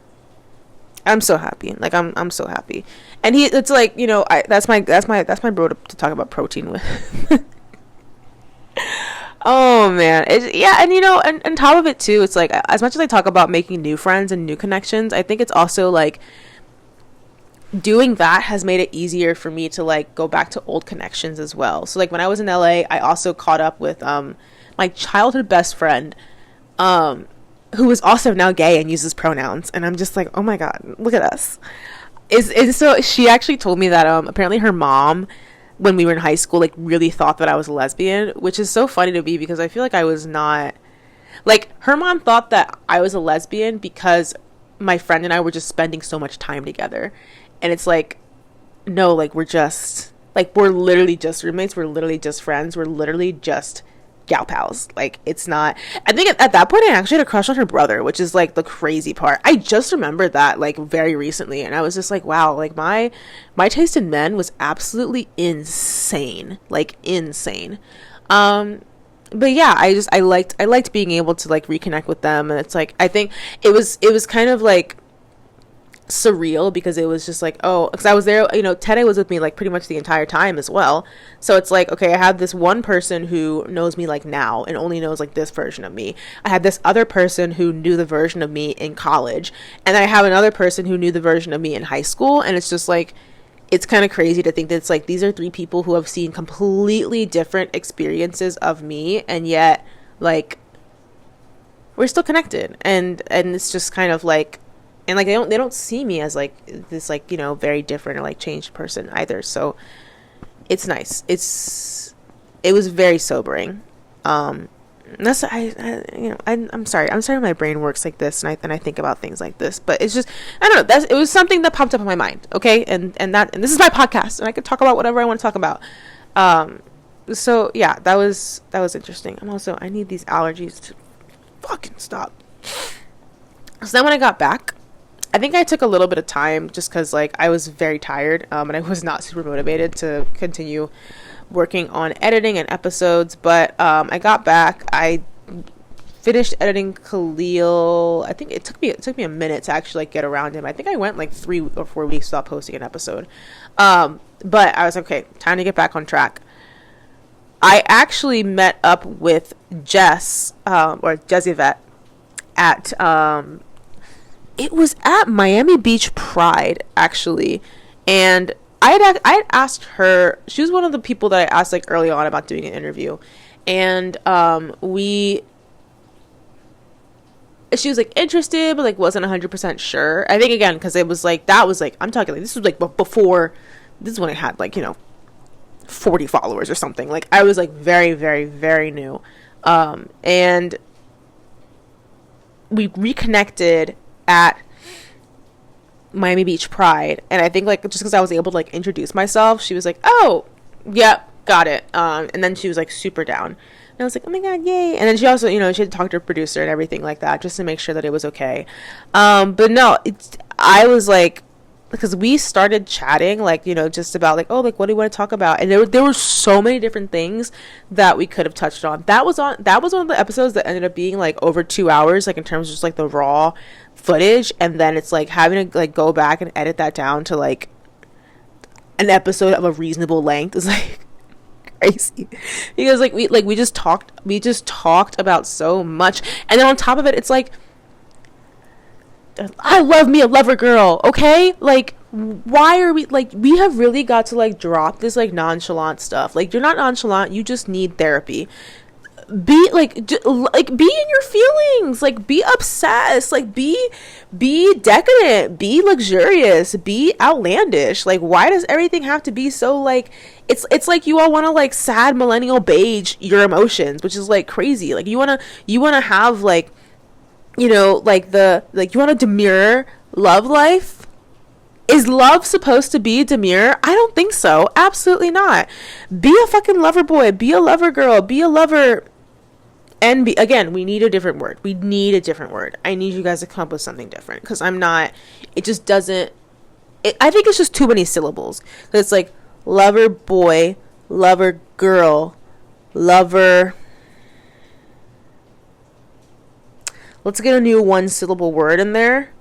I'm so happy. Like I'm so happy. And it's like, you know, that's my bro to talk about protein with. Oh man. Yeah, and you know, and on top of it too, it's like, as much as I talk about making new friends and new connections, I think it's also like doing that has made it easier for me to like go back to old connections as well. So like when I was in LA, I also caught up with my childhood best friend, who is also now gay and uses pronouns, and I'm just like, oh my god, look at us. And so she actually told me that apparently her mom, when we were in high school, like really thought that I was a lesbian, which is so funny to me because I feel like I was not. Like, her mom thought that I was a lesbian because my friend and I were just spending so much time together. And it's like, no, like we're literally just roommates, we're literally just friends, we're literally just gal pals. Like, it's not. I think at that point I actually had a crush on her brother, which is like the crazy part. I just remembered that like very recently, and I was just like, wow, like my taste in men was absolutely insane, like insane. But yeah, I liked being able to like reconnect with them, and it's like, I think it was kind of like surreal because it was just like, oh, because I was there, you know, Teddy was with me like pretty much the entire time as well. So it's like, okay, I have this one person who knows me like now and only knows like this version of me. I had this other person who knew the version of me in college, and then I have another person who knew the version of me in high school. And it's just like, it's kind of crazy to think that it's like these are 3 people who have seen completely different experiences of me, and yet like we're still connected. And it's just kind of like, and like they don't see me as like this, like, you know, very different or like changed person either. So it's nice. It was very sobering. That's I'm sorry my brain works like this, and I think about things like this, but it's just, I don't know, it was something that popped up in my mind. Okay, and this is my podcast, and I could talk about whatever I want to talk about. So yeah, that was interesting. I need these allergies to fucking stop. So then when I got back, I think I took a little bit of time just because like I was very tired, and I was not super motivated to continue working on editing and episodes. But I got back, I finished editing Khalil. I think it took me a minute to actually like get around him. I think I went like 3 or 4 weeks without posting an episode. But I was okay, time to get back on track. I actually met up with Jess, or Jezzyvet, at it was at Miami Beach Pride, actually. And I had asked her, she was one of the people that I asked like early on about doing an interview. And she was like interested, but like wasn't 100% sure. I think again, because it was like, that was like, I'm talking like, this was like before, this is when I had like, you know, 40 followers or something. Like, I was like very, very, very new. And we reconnected at Miami Beach Pride, and I think like just because I was able to like introduce myself, she was like, oh yep, got it. And then she was like super down, and I was like, oh my god, yay. And then she also, you know, she had to talk to her producer and everything like that just to make sure that it was okay. But no, I was like, because we started chatting like, you know, just about like, oh, like what do you want to talk about, and there were so many different things that we could have touched on. That was one of the episodes that ended up being like over 2 hours, like in terms of just like the raw footage, and then it's like having to like go back and edit that down to like an episode of a reasonable length is like crazy, because like we just talked about so much. And then on top of it, it's like, I love me a lover girl, okay? Like, why are we like, we have really got to like drop this like nonchalant stuff. Like, you're not nonchalant, you just need therapy. Be like like, be in your feelings, like, be obsessed, like, be decadent, be luxurious, be outlandish. Like, why does everything have to be so like, it's like you all want to like sad millennial beige your emotions, which is like crazy. Like, you want to have like, you know, like the, like, you want to demure love life. Is love supposed to be demure? I don't think so. Absolutely not. Be a fucking lover boy, be a lover girl, be a lover. And again, we need a different word. We need a different word. I need you guys to come up with something different, because I'm not, it just doesn't, I think it's just too many syllables. It's like lover boy, lover girl, lover. Let's get a new one syllable word in there.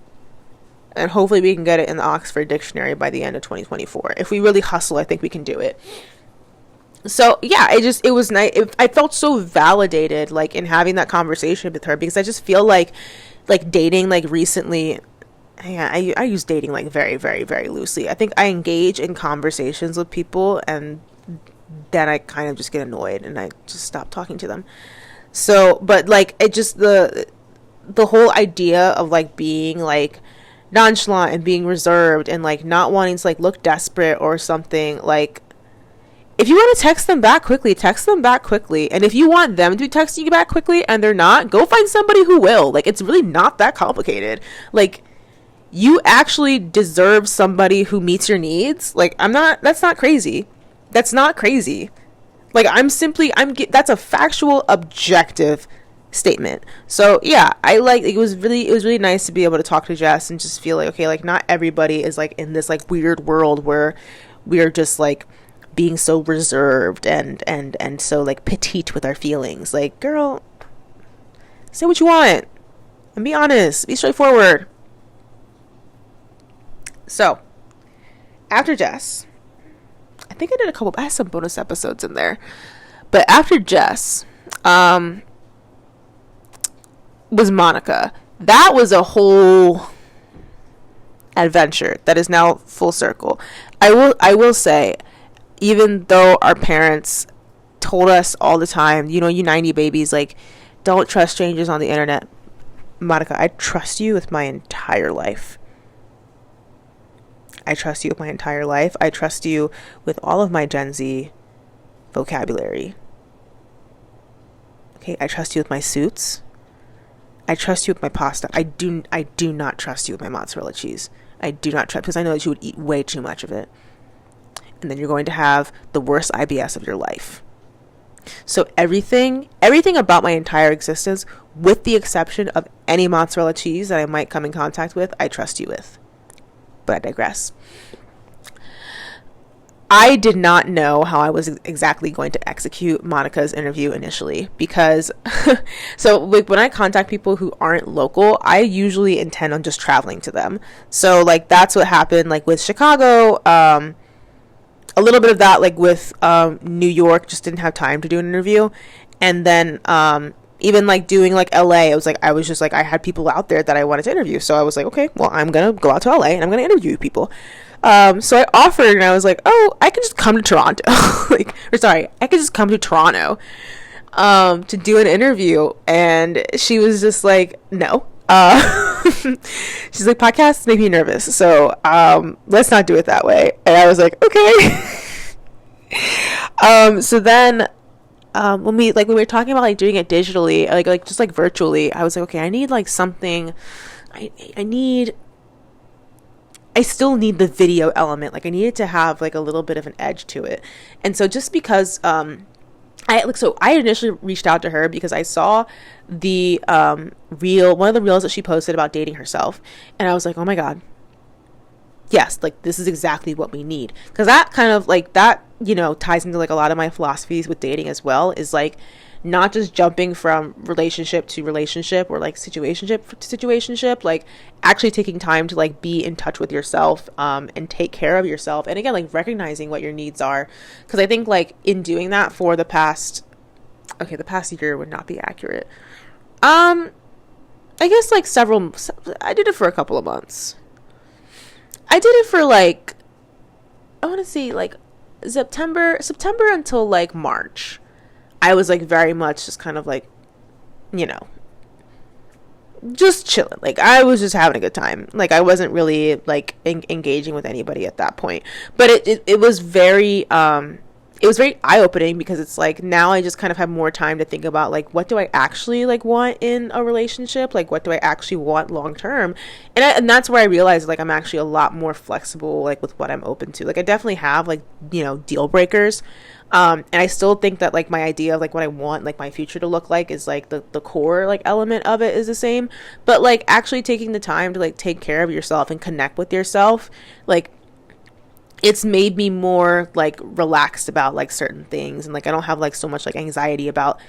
And hopefully we can get it in the Oxford Dictionary by the end of 2024. If we really hustle, I think we can do it. So yeah, it was nice. I felt so validated, like, in having that conversation with her, because I just feel like dating, like, recently, yeah, I use dating like very, very, very loosely. I think I engage in conversations with people, and then I kind of just get annoyed and I just stop talking to them. So, but like, it just, the whole idea of like being like nonchalant and being reserved and like not wanting to like look desperate or something, like, if you want to text them back quickly, text them back quickly. And if you want them to be texting you back quickly and they're not, go find somebody who will. Like, it's really not that complicated. Like, you actually deserve somebody who meets your needs. Like, that's not crazy. That's not crazy. Like, that's a factual, objective statement. So yeah, it was really nice to be able to talk to Jess and just feel like, okay, like, not everybody is like in this like weird world where we're just like being so reserved and so like petite with our feelings. Like, girl, say what you want and be honest, be straightforward. So after Jess, I think I had some bonus episodes in there, but after Jess was Monica. That was a whole adventure that is now full circle. I will say, even though our parents told us all the time, you know, you 90 babies, like, don't trust strangers on the internet. Monica, I trust you with my entire life. I trust you with my entire life. I trust you with all of my Gen Z vocabulary. Okay, I trust you with my suits. I trust you with my pasta. I do not trust you with my mozzarella cheese. I do not trust, because I know that you would eat way too much of it. And then you're going to have the worst IBS of your life. So everything about my entire existence, with the exception of any mozzarella cheese that I might come in contact with, I trust you with. But I digress. I did not know how I was exactly going to execute Monica's interview initially, because so like when I contact people who aren't local, I usually intend on just traveling to them. So like that's what happened like with Chicago, a little bit of that like with New York, just didn't have time to do an interview. And then even like doing like LA, I was just like I had people out there that I wanted to interview. So I was like, okay, well, I'm going to go out to LA and I'm going to interview people. So I offered and I was like, oh, I can just come to Toronto. I can just come to Toronto to do an interview. And she was just like, no. She's like, podcasts make me nervous. So let's not do it that way. And I was like, okay. So then when we were talking about like doing it digitally, like just like virtually, I was like, okay, I need like something. I still need the video element. Like I needed to have like a little bit of an edge to it. And so just because I initially reached out to her because I saw the one of the reels that she posted about dating herself, and I was like, oh my god, yes, like this is exactly what we need. Because that kind of like that, you know, ties into like a lot of my philosophies with dating as well, is like not just jumping from relationship to relationship or like situationship to situationship, like actually taking time to like be in touch with yourself and take care of yourself, and again like recognizing what your needs are. Because I think like in doing that for the past year would not be accurate. I guess like I did it for a couple of months. I did it for like, I want to say like September until like March. I was like very much just kind of like, you know, just chilling. Like I was just having a good time. Like I wasn't really like engaging with anybody at that point. But it was very it was very eye-opening, because it's like now I just kind of have more time to think about like, what do I actually like want in a relationship, like what do I actually want long term. And that's where I realized like I'm actually a lot more flexible like with what I'm open to. Like I definitely have like, you know, deal breakers, and I still think that like my idea of like what I want like my future to look like is like the core like element of it is the same. But like actually taking the time to like take care of yourself and connect with yourself, like it's made me more like relaxed about like certain things, and like I don't have like so much like anxiety about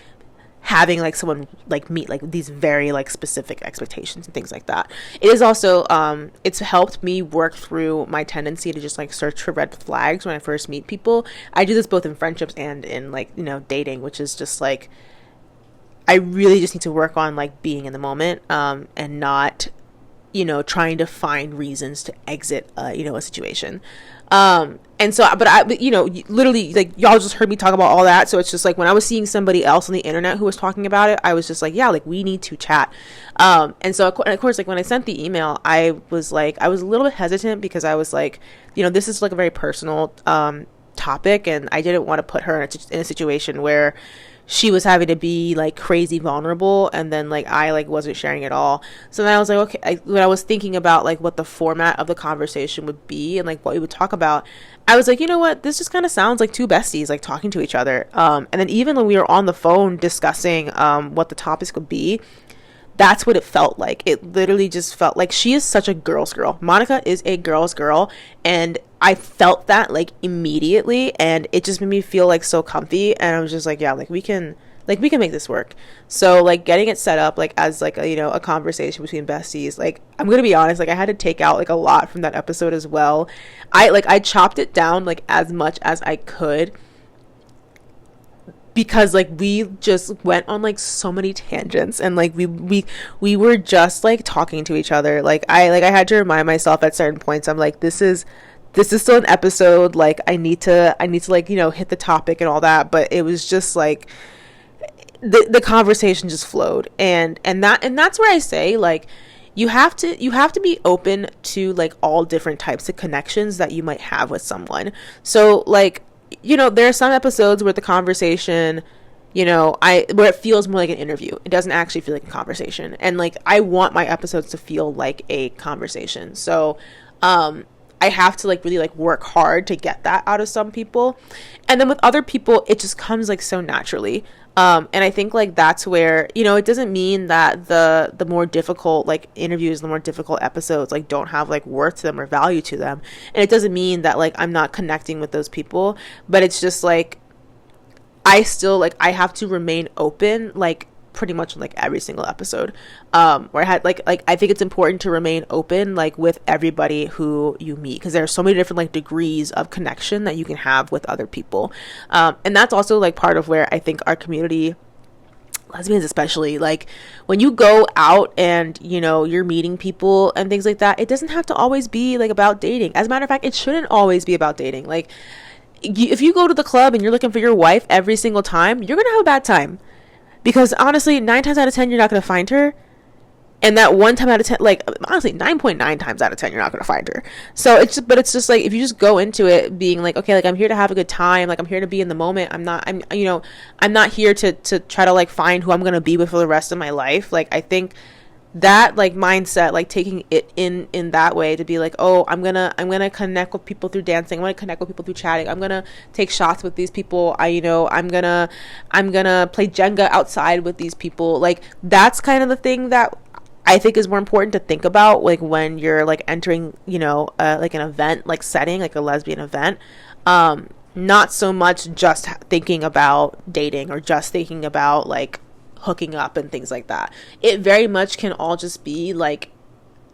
having like someone like meet like these very like specific expectations and things like that. It is also it's helped me work through my tendency to just like search for red flags when I first meet people. I do this both in friendships and in like, you know, dating, which is just like I really just need to work on like being in the moment, and not, you know, trying to find reasons to exit you know, a situation. And so, but you know, literally like y'all just heard me talk about all that. So it's just like when I was seeing somebody else on the internet who was talking about it, I was just like, yeah, like we need to chat. And so of course, like when I sent the email, I was a little bit hesitant, because I was like, you know, this is like a very personal, topic, and I didn't want to put her in a situation where she was having to be like crazy vulnerable, and then like I like wasn't sharing at all. So then I was like, okay, when I was thinking about like what the format of the conversation would be and like what we would talk about, I was like, you know what, this just kind of sounds like two besties like talking to each other. And then even when we were on the phone discussing what the topics would be, that's what it felt like. It literally just felt like she is such a girl's girl. Monica is a girl's girl, and I felt that like immediately, and it just made me feel like so comfy. And I was just like, yeah, like we can make this work. So like getting it set up like as like a, you know, a conversation between besties, like I'm gonna be honest, like I had to take out like a lot from that episode as well. I chopped it down like as much as I could, because like we just went on like so many tangents, and like we were just like talking to each other. Like I had to remind myself at certain points, I'm like, this is still an episode, like I need to like, you know, hit the topic and all that. But it was just like the conversation just flowed, and that's where I say like you have to be open to like all different types of connections that you might have with someone. So like, you know, there are some episodes where the conversation, you know, where it feels more like an interview. It doesn't actually feel like a conversation. And like I want my episodes to feel like a conversation. So I have to like really like work hard to get that out of some people. And then with other people, it just comes like so naturally. And I think like that's where, you know, it doesn't mean that the more difficult like interviews, the more difficult episodes like don't have like worth to them or value to them. And it doesn't mean that like I'm not connecting with those people, but it's just like I still like I have to remain open like pretty much like every single episode, where I had like I think it's important to remain open like with everybody who you meet, because there are so many different like degrees of connection that you can have with other people, and that's also like part of where I think our community, lesbians especially, like when you go out and, you know, you're meeting people and things like that, it doesn't have to always be like about dating. As a matter of fact, it shouldn't always be about dating. Like if you go to the club and you're looking for your wife every single time, you're gonna have a bad time. Because honestly, 9 times out of 10, you're not going to find her. And that 1 time out of 10, like honestly, 9.9 times out of 10, you're not going to find her. So it's just like, if you just go into it being like, okay, like I'm here to have a good time. Like I'm here to be in the moment. I'm not here to try to like find who I'm going to be with for the rest of my life. Like I think that like mindset, like taking it in that way to be like, oh, I'm gonna connect with people through dancing, I'm gonna connect with people through chatting, I'm gonna take shots with these people, I'm gonna play Jenga outside with these people. Like that's kind of the thing that I think is more important to think about, like when you're like entering, you know, like an event like setting, like a lesbian event, not so much just thinking about dating or just thinking about like hooking up and things like that. It very much can all just be like,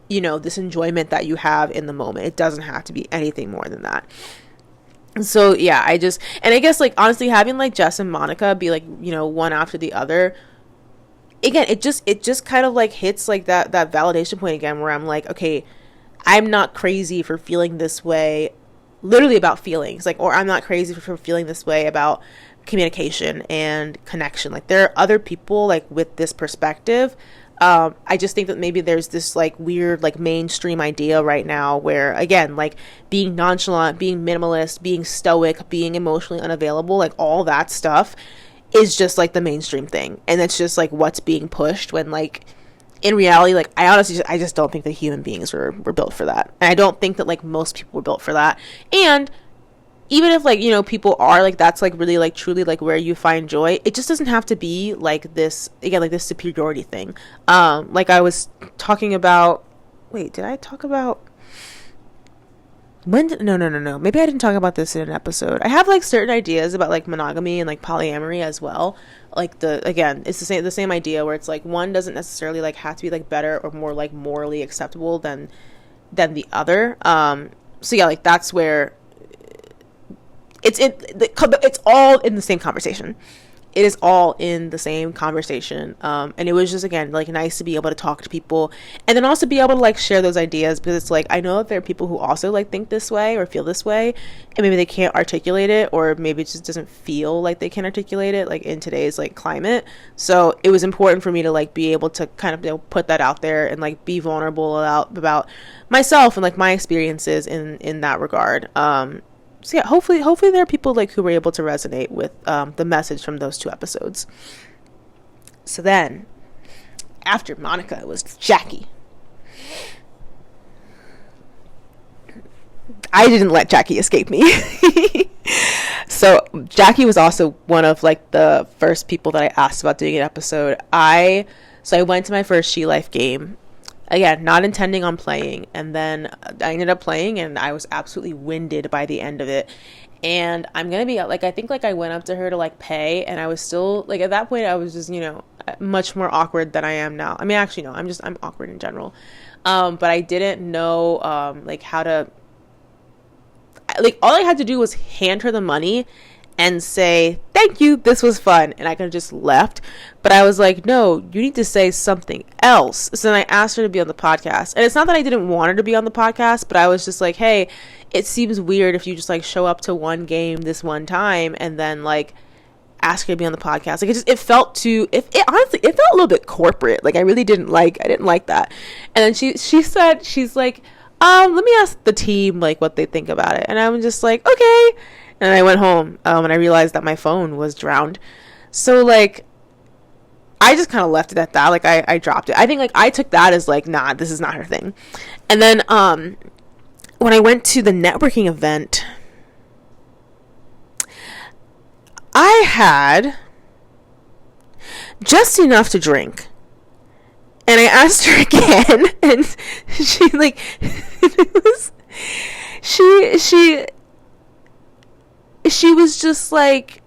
you know, this enjoyment that you have in the moment. It doesn't have to be anything more than that. So yeah, I guess like honestly having like Jess and Monica be like, you know, one after the other, again, it just kind of like hits like that validation point again, where I'm like, okay, I'm not crazy for feeling this way, literally about feelings, like, or I'm not crazy for feeling this way about communication and connection. Like, there are other people like with this perspective. I just think that maybe there's this like weird like mainstream idea right now where, again, like being nonchalant, being minimalist, being stoic, being emotionally unavailable, like all that stuff is just like the mainstream thing, and it's just like what's being pushed, when like in reality, like I just don't think that human beings were built for that, and I don't think that like most people were built for that. And even if like, you know, people are like, that's like really like truly like where you find joy, it just doesn't have to be like this, again, like this superiority thing. Like I was talking about, wait, did I talk about no, maybe I didn't talk about this in an episode. I have like certain ideas about like monogamy and like polyamory as well. Like again, it's the same idea where it's like one doesn't necessarily like have to be like better or more like morally acceptable than the other. So yeah, like that's where it's all in the same conversation. It is all in the same conversation. And it was just, again, like nice to be able to talk to people and then also be able to like share those ideas, because it's like, I know that there are people who also like think this way or feel this way, and maybe they can't articulate it, or maybe it just doesn't feel like they can articulate it like in today's like climate. So it was important for me to like be able to kind of, you know, put that out there and like be vulnerable about myself and like my experiences in that regard. So yeah, hopefully there are people like who were able to resonate with the message from those 2 episodes. So then, after Monica, it was Jackie. I didn't let Jackie escape me. So Jackie was also one of like the first people that I asked about doing an episode. I went to my first She Life game. Again, not intending on playing, and then I ended up playing, and I was absolutely winded by the end of it. And I'm gonna be like, I think like I went up to her to like pay, and I was still like, at that point I was just, you know, much more awkward than I am now. I mean, actually no, I'm awkward in general. But I didn't know like how to, like all I had to do was hand her the money and say, thank you, this was fun, and I could have just left. But I was like, no, you need to say something else. So then I asked her to be on the podcast, and it's not that I didn't want her to be on the podcast, but I was just like, hey, it seems weird if you just like show up to one game this one time and then like ask her to be on the podcast. Like it felt honestly it felt a little bit corporate. Like I didn't like that. And then she said, she's like, let me ask the team like what they think about it. And I was just like, okay. And I went home, and I realized that my phone was drowned. So, like, I just kind of left it at that. Like, I dropped it. I think, like, I took that as, like, nah, this is not her thing. And then, when I went to the networking event, I had just enough to drink. And I asked her again, and she, like, she was just like,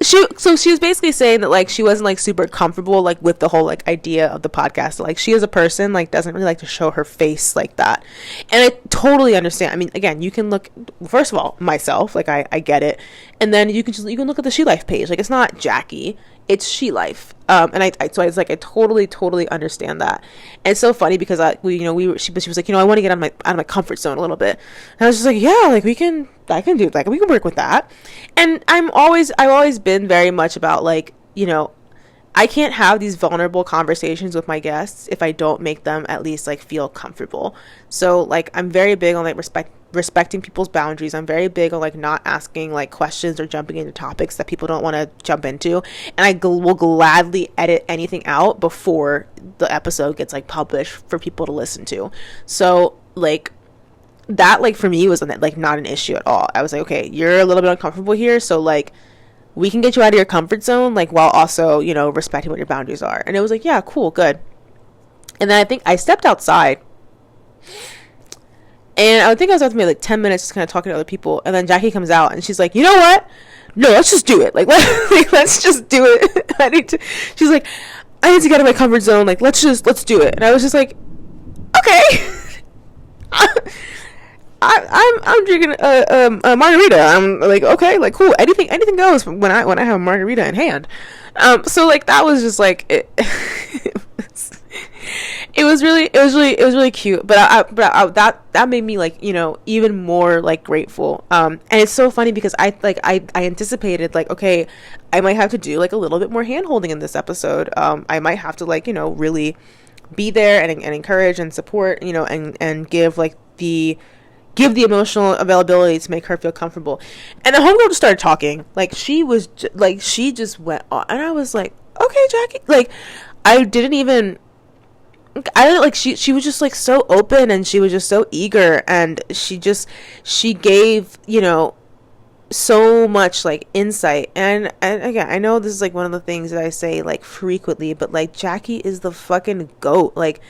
she was basically saying that like she wasn't like super comfortable like with the whole like idea of the podcast. Like she as a person like doesn't really like to show her face like that, and I totally understand. I mean, again, you can look, first of all, myself, like I get it, and then you can look at the She Life page. Like it's not Jackie, it's She Life. And I was like, I totally understand that. And it's so funny because she was like, I want to get out of my comfort zone a little bit. And I was just like, yeah, like I can do, like we can work with that. And I've always been very much about like, I can't have these vulnerable conversations with my guests if I don't make them at least like feel comfortable. So like I'm very big on like respecting people's boundaries. I'm very big on like not asking like questions or jumping into topics that people don't want to jump into, and I will gladly edit anything out before the episode gets like published for people to listen to. So like that, like for me was like not an issue at all. I was like, okay, you're a little bit uncomfortable here, so like we can get you out of your comfort zone, like while also respecting what your boundaries are. And it was like, yeah, cool, good. And then I think I stepped outside, and I think I was out to maybe like 10 minutes just kind of talking to other people. And then Jackie comes out and she's like, you know what? No, let's just do it. Like, let's just do it. She's like, I need to get out of my comfort zone. Like, let's do it. And I was just like, okay. I'm drinking a margarita. I'm like, okay, like cool. Anything goes when I have a margarita in hand. So like that was just like it was really cute. But that made me like, even more like grateful. And it's so funny because I anticipated like, okay, I might have to do like a little bit more hand holding in this episode. I might have to like, really be there and encourage and support, and give the emotional availability to make her feel comfortable. And the homegirl just started talking. Like, she just went on. And I was like, okay, Jackie. Like, I didn't even, I didn't, like, she was just, like, so open, and she was just so eager. And she gave, so much, like, insight. And again, I know this is, like, one of the things that I say, like, frequently, but, like, Jackie is the fucking GOAT. Like,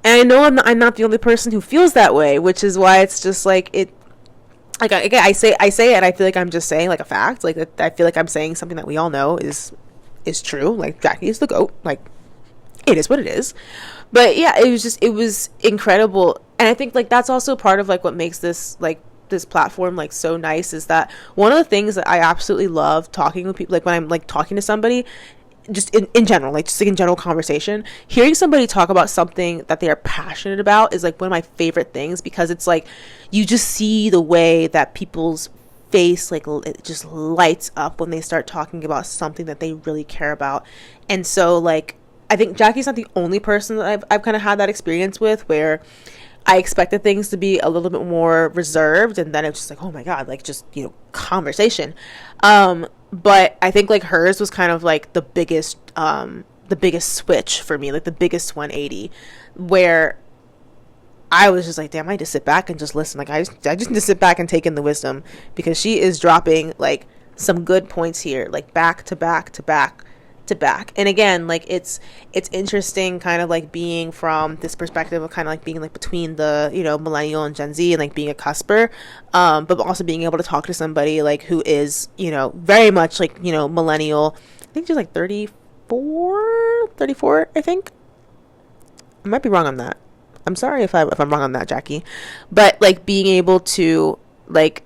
and I know I'm not the only person who feels that way, which is why it's just like it. Like, again, I say it, and I feel like I'm just saying like a fact. Like, I feel like I'm saying something that we all know is true. Like, Jackie is the GOAT. Like, it is what it is. But yeah, it was incredible, and I think like that's also part of like what makes this platform like so nice, is that one of the things that I absolutely love talking with people, like when I'm like talking to somebody, just in general, like just like in general conversation, hearing somebody talk about something that they are passionate about is like one of my favorite things, because it's like you just see the way that people's face, like, it just lights up when they start talking about something that they really care about. And so like I think Jackie's not the only person that I've kind of had that experience with, where I expected things to be a little bit more reserved, and then it's just like, oh my god, like just conversation. But I think like hers was kind of like the biggest switch for me, like the biggest 180, where I was just like, damn, I just sit back and just listen. Like I just need to sit back and take in the wisdom, because she is dropping like some good points here, like back to back to back to back. And again, like it's interesting kind of like being from this perspective of kind of like being like between the millennial and Gen Z, and like being a cusper, but also being able to talk to somebody like who is very much like millennial. I think she's like 34, I think. I might be wrong on that. I'm sorry if I'm wrong on that, Jackie. But like being able to like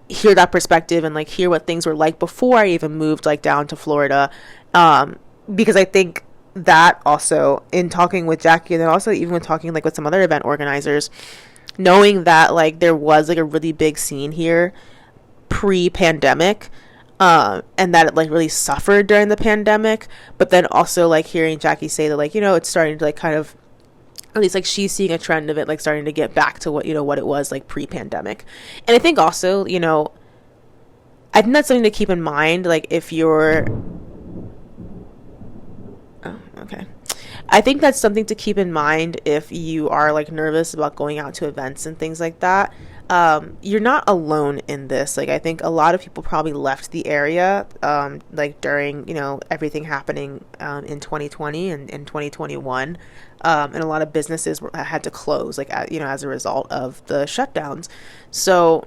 hear that perspective and like hear what things were like before I even moved like down to Florida, because I think that also, in talking with Jackie, and then also even when talking like with some other event organizers, knowing that like there was like a really big scene here pre-pandemic, and that it like really suffered during the pandemic, but then also like hearing Jackie say that like it's starting to like kind of, at least like she's seeing a trend of it like starting to get back to what what it was like pre-pandemic. And I think also I think that's something to keep in mind, like if you're okay, I think that's something to keep in mind if you are like nervous about going out to events and things like that. You're not alone in this. Like I think a lot of people probably left the area like during everything happening in 2020 and in 2021, and a lot of businesses had to close like as a result of the shutdowns. So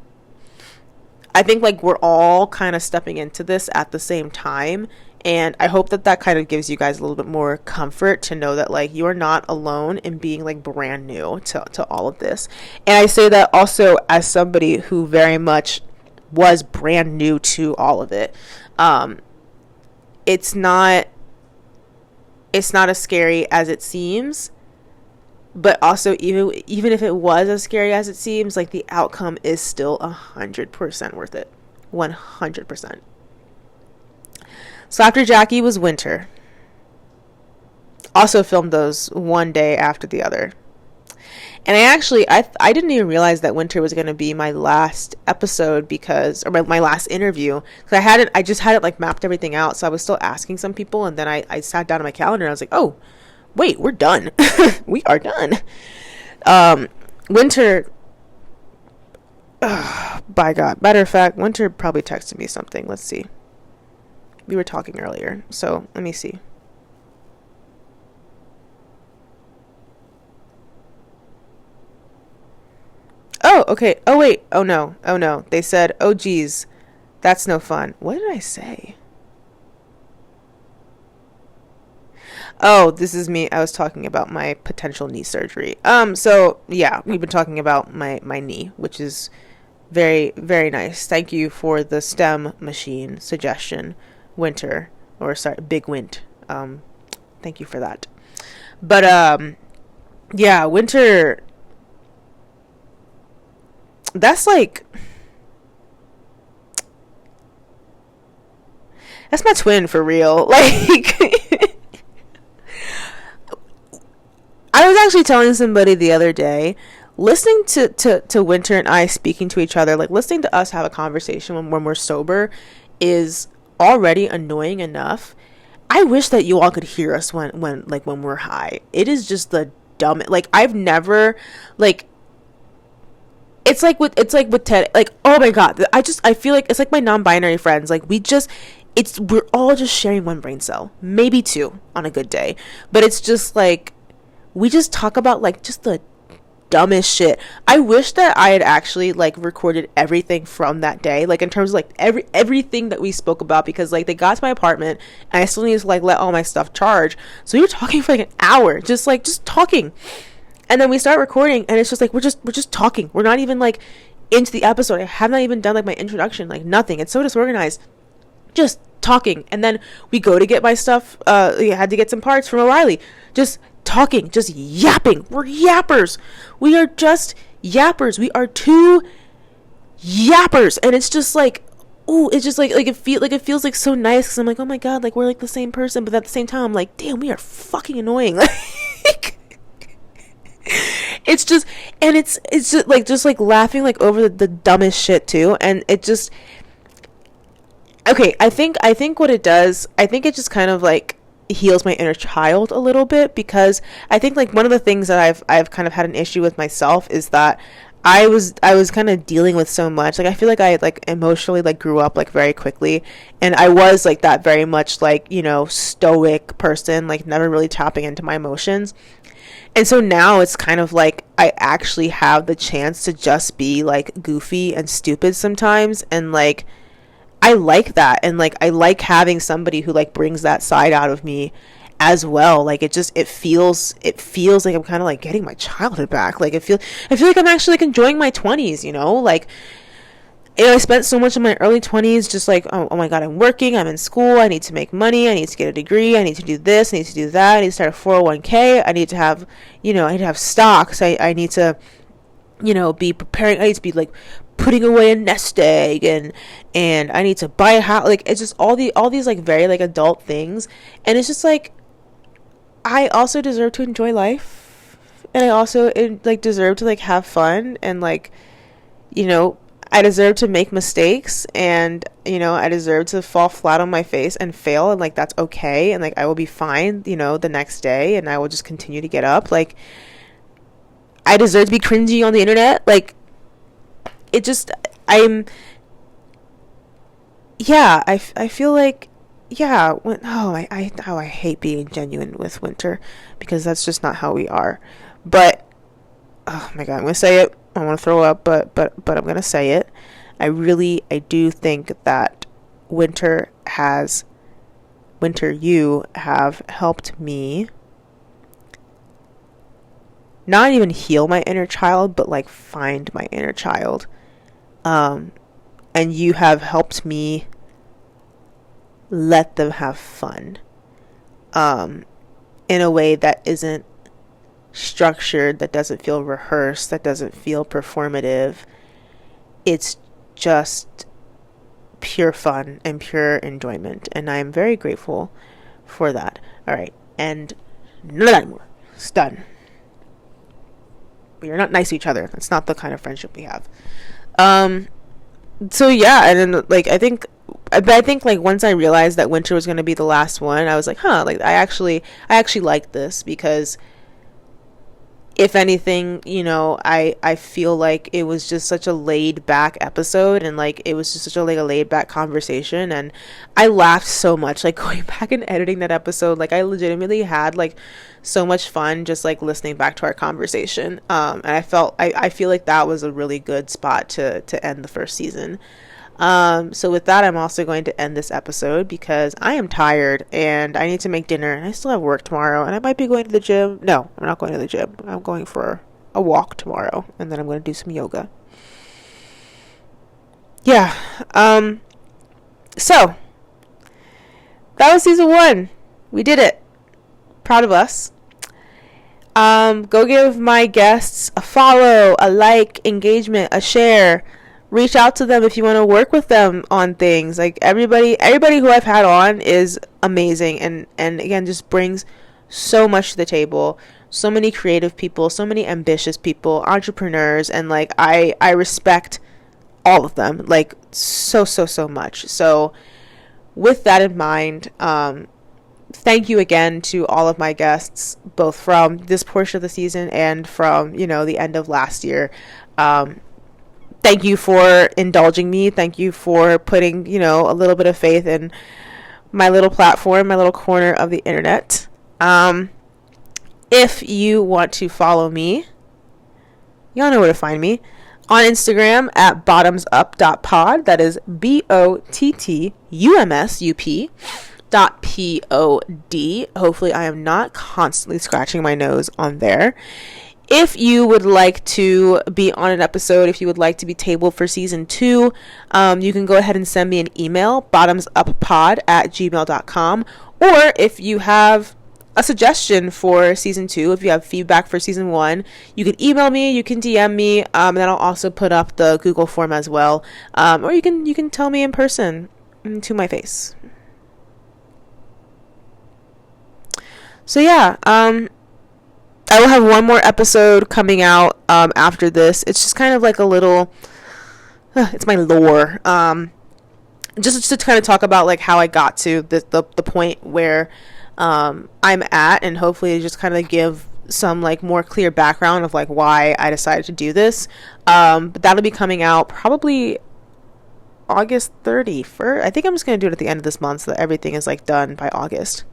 I think like we're all kind of stepping into this at the same time. And I hope that kind of gives you guys a little bit more comfort to know that like you're not alone in being like brand new to all of this. And I say that also as somebody who very much was brand new to all of it. It's not as scary as it seems, but also even if it was as scary as it seems, like the outcome is still 100% worth it. 100%. So after Jackie was Winter. Also filmed those one day after the other. And I didn't even realize that Winter was going to be my last episode or my last interview. Because I just had it like mapped everything out. So I was still asking some people, and then I sat down on my calendar and I was like, oh, wait, we're done. We are done. Winter, by God. Matter of fact, Winter probably texted me something. Let's see. We were talking earlier, so let me see. Oh, okay. Oh, wait. Oh, no. They said, oh, geez, that's no fun. What did I say? Oh, this is me. I was talking about my potential knee surgery. So, yeah, we've been talking about my knee, which is very, very nice. Thank you for the STEM machine suggestion. Winter, or sorry, Big Wind. Thank you for that. But yeah, Winter, that's like, that's my twin for real. Like, I was actually telling somebody the other day, listening to Winter and I speaking to each other, like listening to us have a conversation when we're sober is already annoying enough. I wish that you all could hear us when we're high. It is just the dumb, like I've never, like, it's like with Ted, like, oh my god, I feel like it's like my non-binary friends, like we're all just sharing one brain cell, maybe two on a good day, but it's just like we just talk about like just the dumbest shit. I wish that I had actually like recorded everything from that day, like in terms of like everything that we spoke about, because like they got to my apartment and I still need to like let all my stuff charge. So we were talking for like an hour, just talking. And then we start recording and it's just like we're just talking. We're not even like into the episode. I have not even done like my introduction, like nothing. It's so disorganized. Just talking. And then we go to get my stuff. We had to get some parts from O'Reilly. Just talking, just yapping. We're yappers. We are just yappers. We are two yappers. And it's just like, ooh, it's just like it feels like so nice, because I'm like, oh my god, like we're like the same person, but at the same time I'm like, damn, we are fucking annoying. Like, it's just, and it's just like laughing like over the dumbest shit too. And it just, okay, I think what it does, I think it just kind of like heals my inner child a little bit, because I think like one of the things that I've kind of had an issue with myself is that I was kind of dealing with so much. Like I feel like I like emotionally like grew up like very quickly, and I was like that very much like, you know, stoic person, like never really tapping into my emotions. And so now it's kind of like I actually have the chance to just be like goofy and stupid sometimes, and like I like that, and like I like having somebody who like brings that side out of me as well. Like it feels like I'm kind of like getting my childhood back. Like I feel like I'm actually like enjoying my 20s, you know? Like, you know, I spent so much of my early 20s just like, oh my god, I'm working, I'm in school, I need to make money, I need to get a degree, I need to do this, I need to do that, I need to start a 401k, I need to have, you know, I need to have stocks, I need to, you know, be preparing, I need to be like putting away a nest egg, and I need to buy a house. Like it's just all these like very like adult things, and it's just like I also deserve to enjoy life, and I also like deserve to like have fun, and like, you know, I deserve to make mistakes, and you know, I deserve to fall flat on my face and fail, and like that's okay, and like I will be fine, you know, the next day, and I will just continue to get up. Like I deserve to be cringy on the internet. Like it just, I feel like, yeah, I hate being genuine with Winter, because that's just not how we are. But oh my god, I'm gonna say it, I want to throw up, but I'm gonna say it. I do think that Winter, you have helped me not even heal my inner child, but like find my inner child. And you have helped me let them have fun, in a way that isn't structured, that doesn't feel rehearsed, that doesn't feel performative. It's just pure fun and pure enjoyment, and I am very grateful for that. All right, and none of that anymore. It's done. We are not nice to each other. That's not the kind of friendship we have. So yeah, and then like I think like once I realized that Winter was going to be the last one, I was like, like I actually like this, because if anything, you know, I feel like it was just such a laid back episode, and like it was just such a like a laid back conversation, and I laughed so much like going back and editing that episode. Like I legitimately had like so much fun just like listening back to our conversation, and I feel like that was a really good spot to end the first season. So with that, I'm also going to end this episode because I am tired and I need to make dinner, and I still have work tomorrow, and I might be going to the gym. No, I'm not going to the gym. I'm going for a walk tomorrow, and then I'm going to do some yoga. Yeah. So that was season 1. We did it. Proud of us. Go give my guests a follow, a like, engagement, a share. Reach out to them if you want to work with them on things. Like everybody who I've had on is amazing, and again just brings so much to the table. So many creative people, so many ambitious people, entrepreneurs, and like I respect all of them like so much. So with that in mind, thank you again to all of my guests, both from this portion of the season and from, the end of last year. Thank you for indulging me. Thank you for putting, a little bit of faith in my little platform, my little corner of the internet. If you want to follow me, y'all know where to find me. On Instagram at bottumsup.pod. That is BOTTUMSUP.POD. Hopefully I am not constantly scratching my nose on there. If you would like to be on an episode, if you would like to be tabled for season 2, you can go ahead and send me an email, bottumsuppod@gmail.com. Or if you have a suggestion for season 2, if you have feedback for season 1, you can email me, you can DM me, and then I'll also put up the Google form as well. Or you can tell me in person to my face. So yeah, I will have one more episode coming out after this. It's just kind of like a little, it's my lore. Just to kind of talk about like how I got to the point where I'm at, and hopefully just kind of give some like more clear background of like why I decided to do this. But that'll be coming out probably August 31st. I think I'm just going to do it at the end of this month so that everything is like done by August.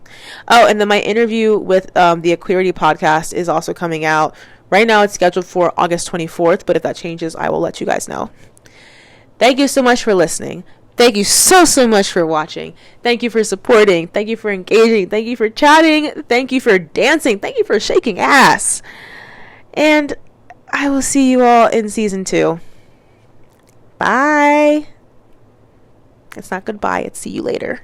Oh, and then my interview with the Aquarity podcast is also coming out. Right now it's scheduled for August 24th, but if that changes, I will let you guys know. Thank you so much for listening. Thank you so much for watching. Thank you for supporting. Thank you for engaging. Thank you for chatting. Thank you for dancing. Thank you for shaking ass. And I will see you all in season 2. Bye. It's not goodbye. It's see you later.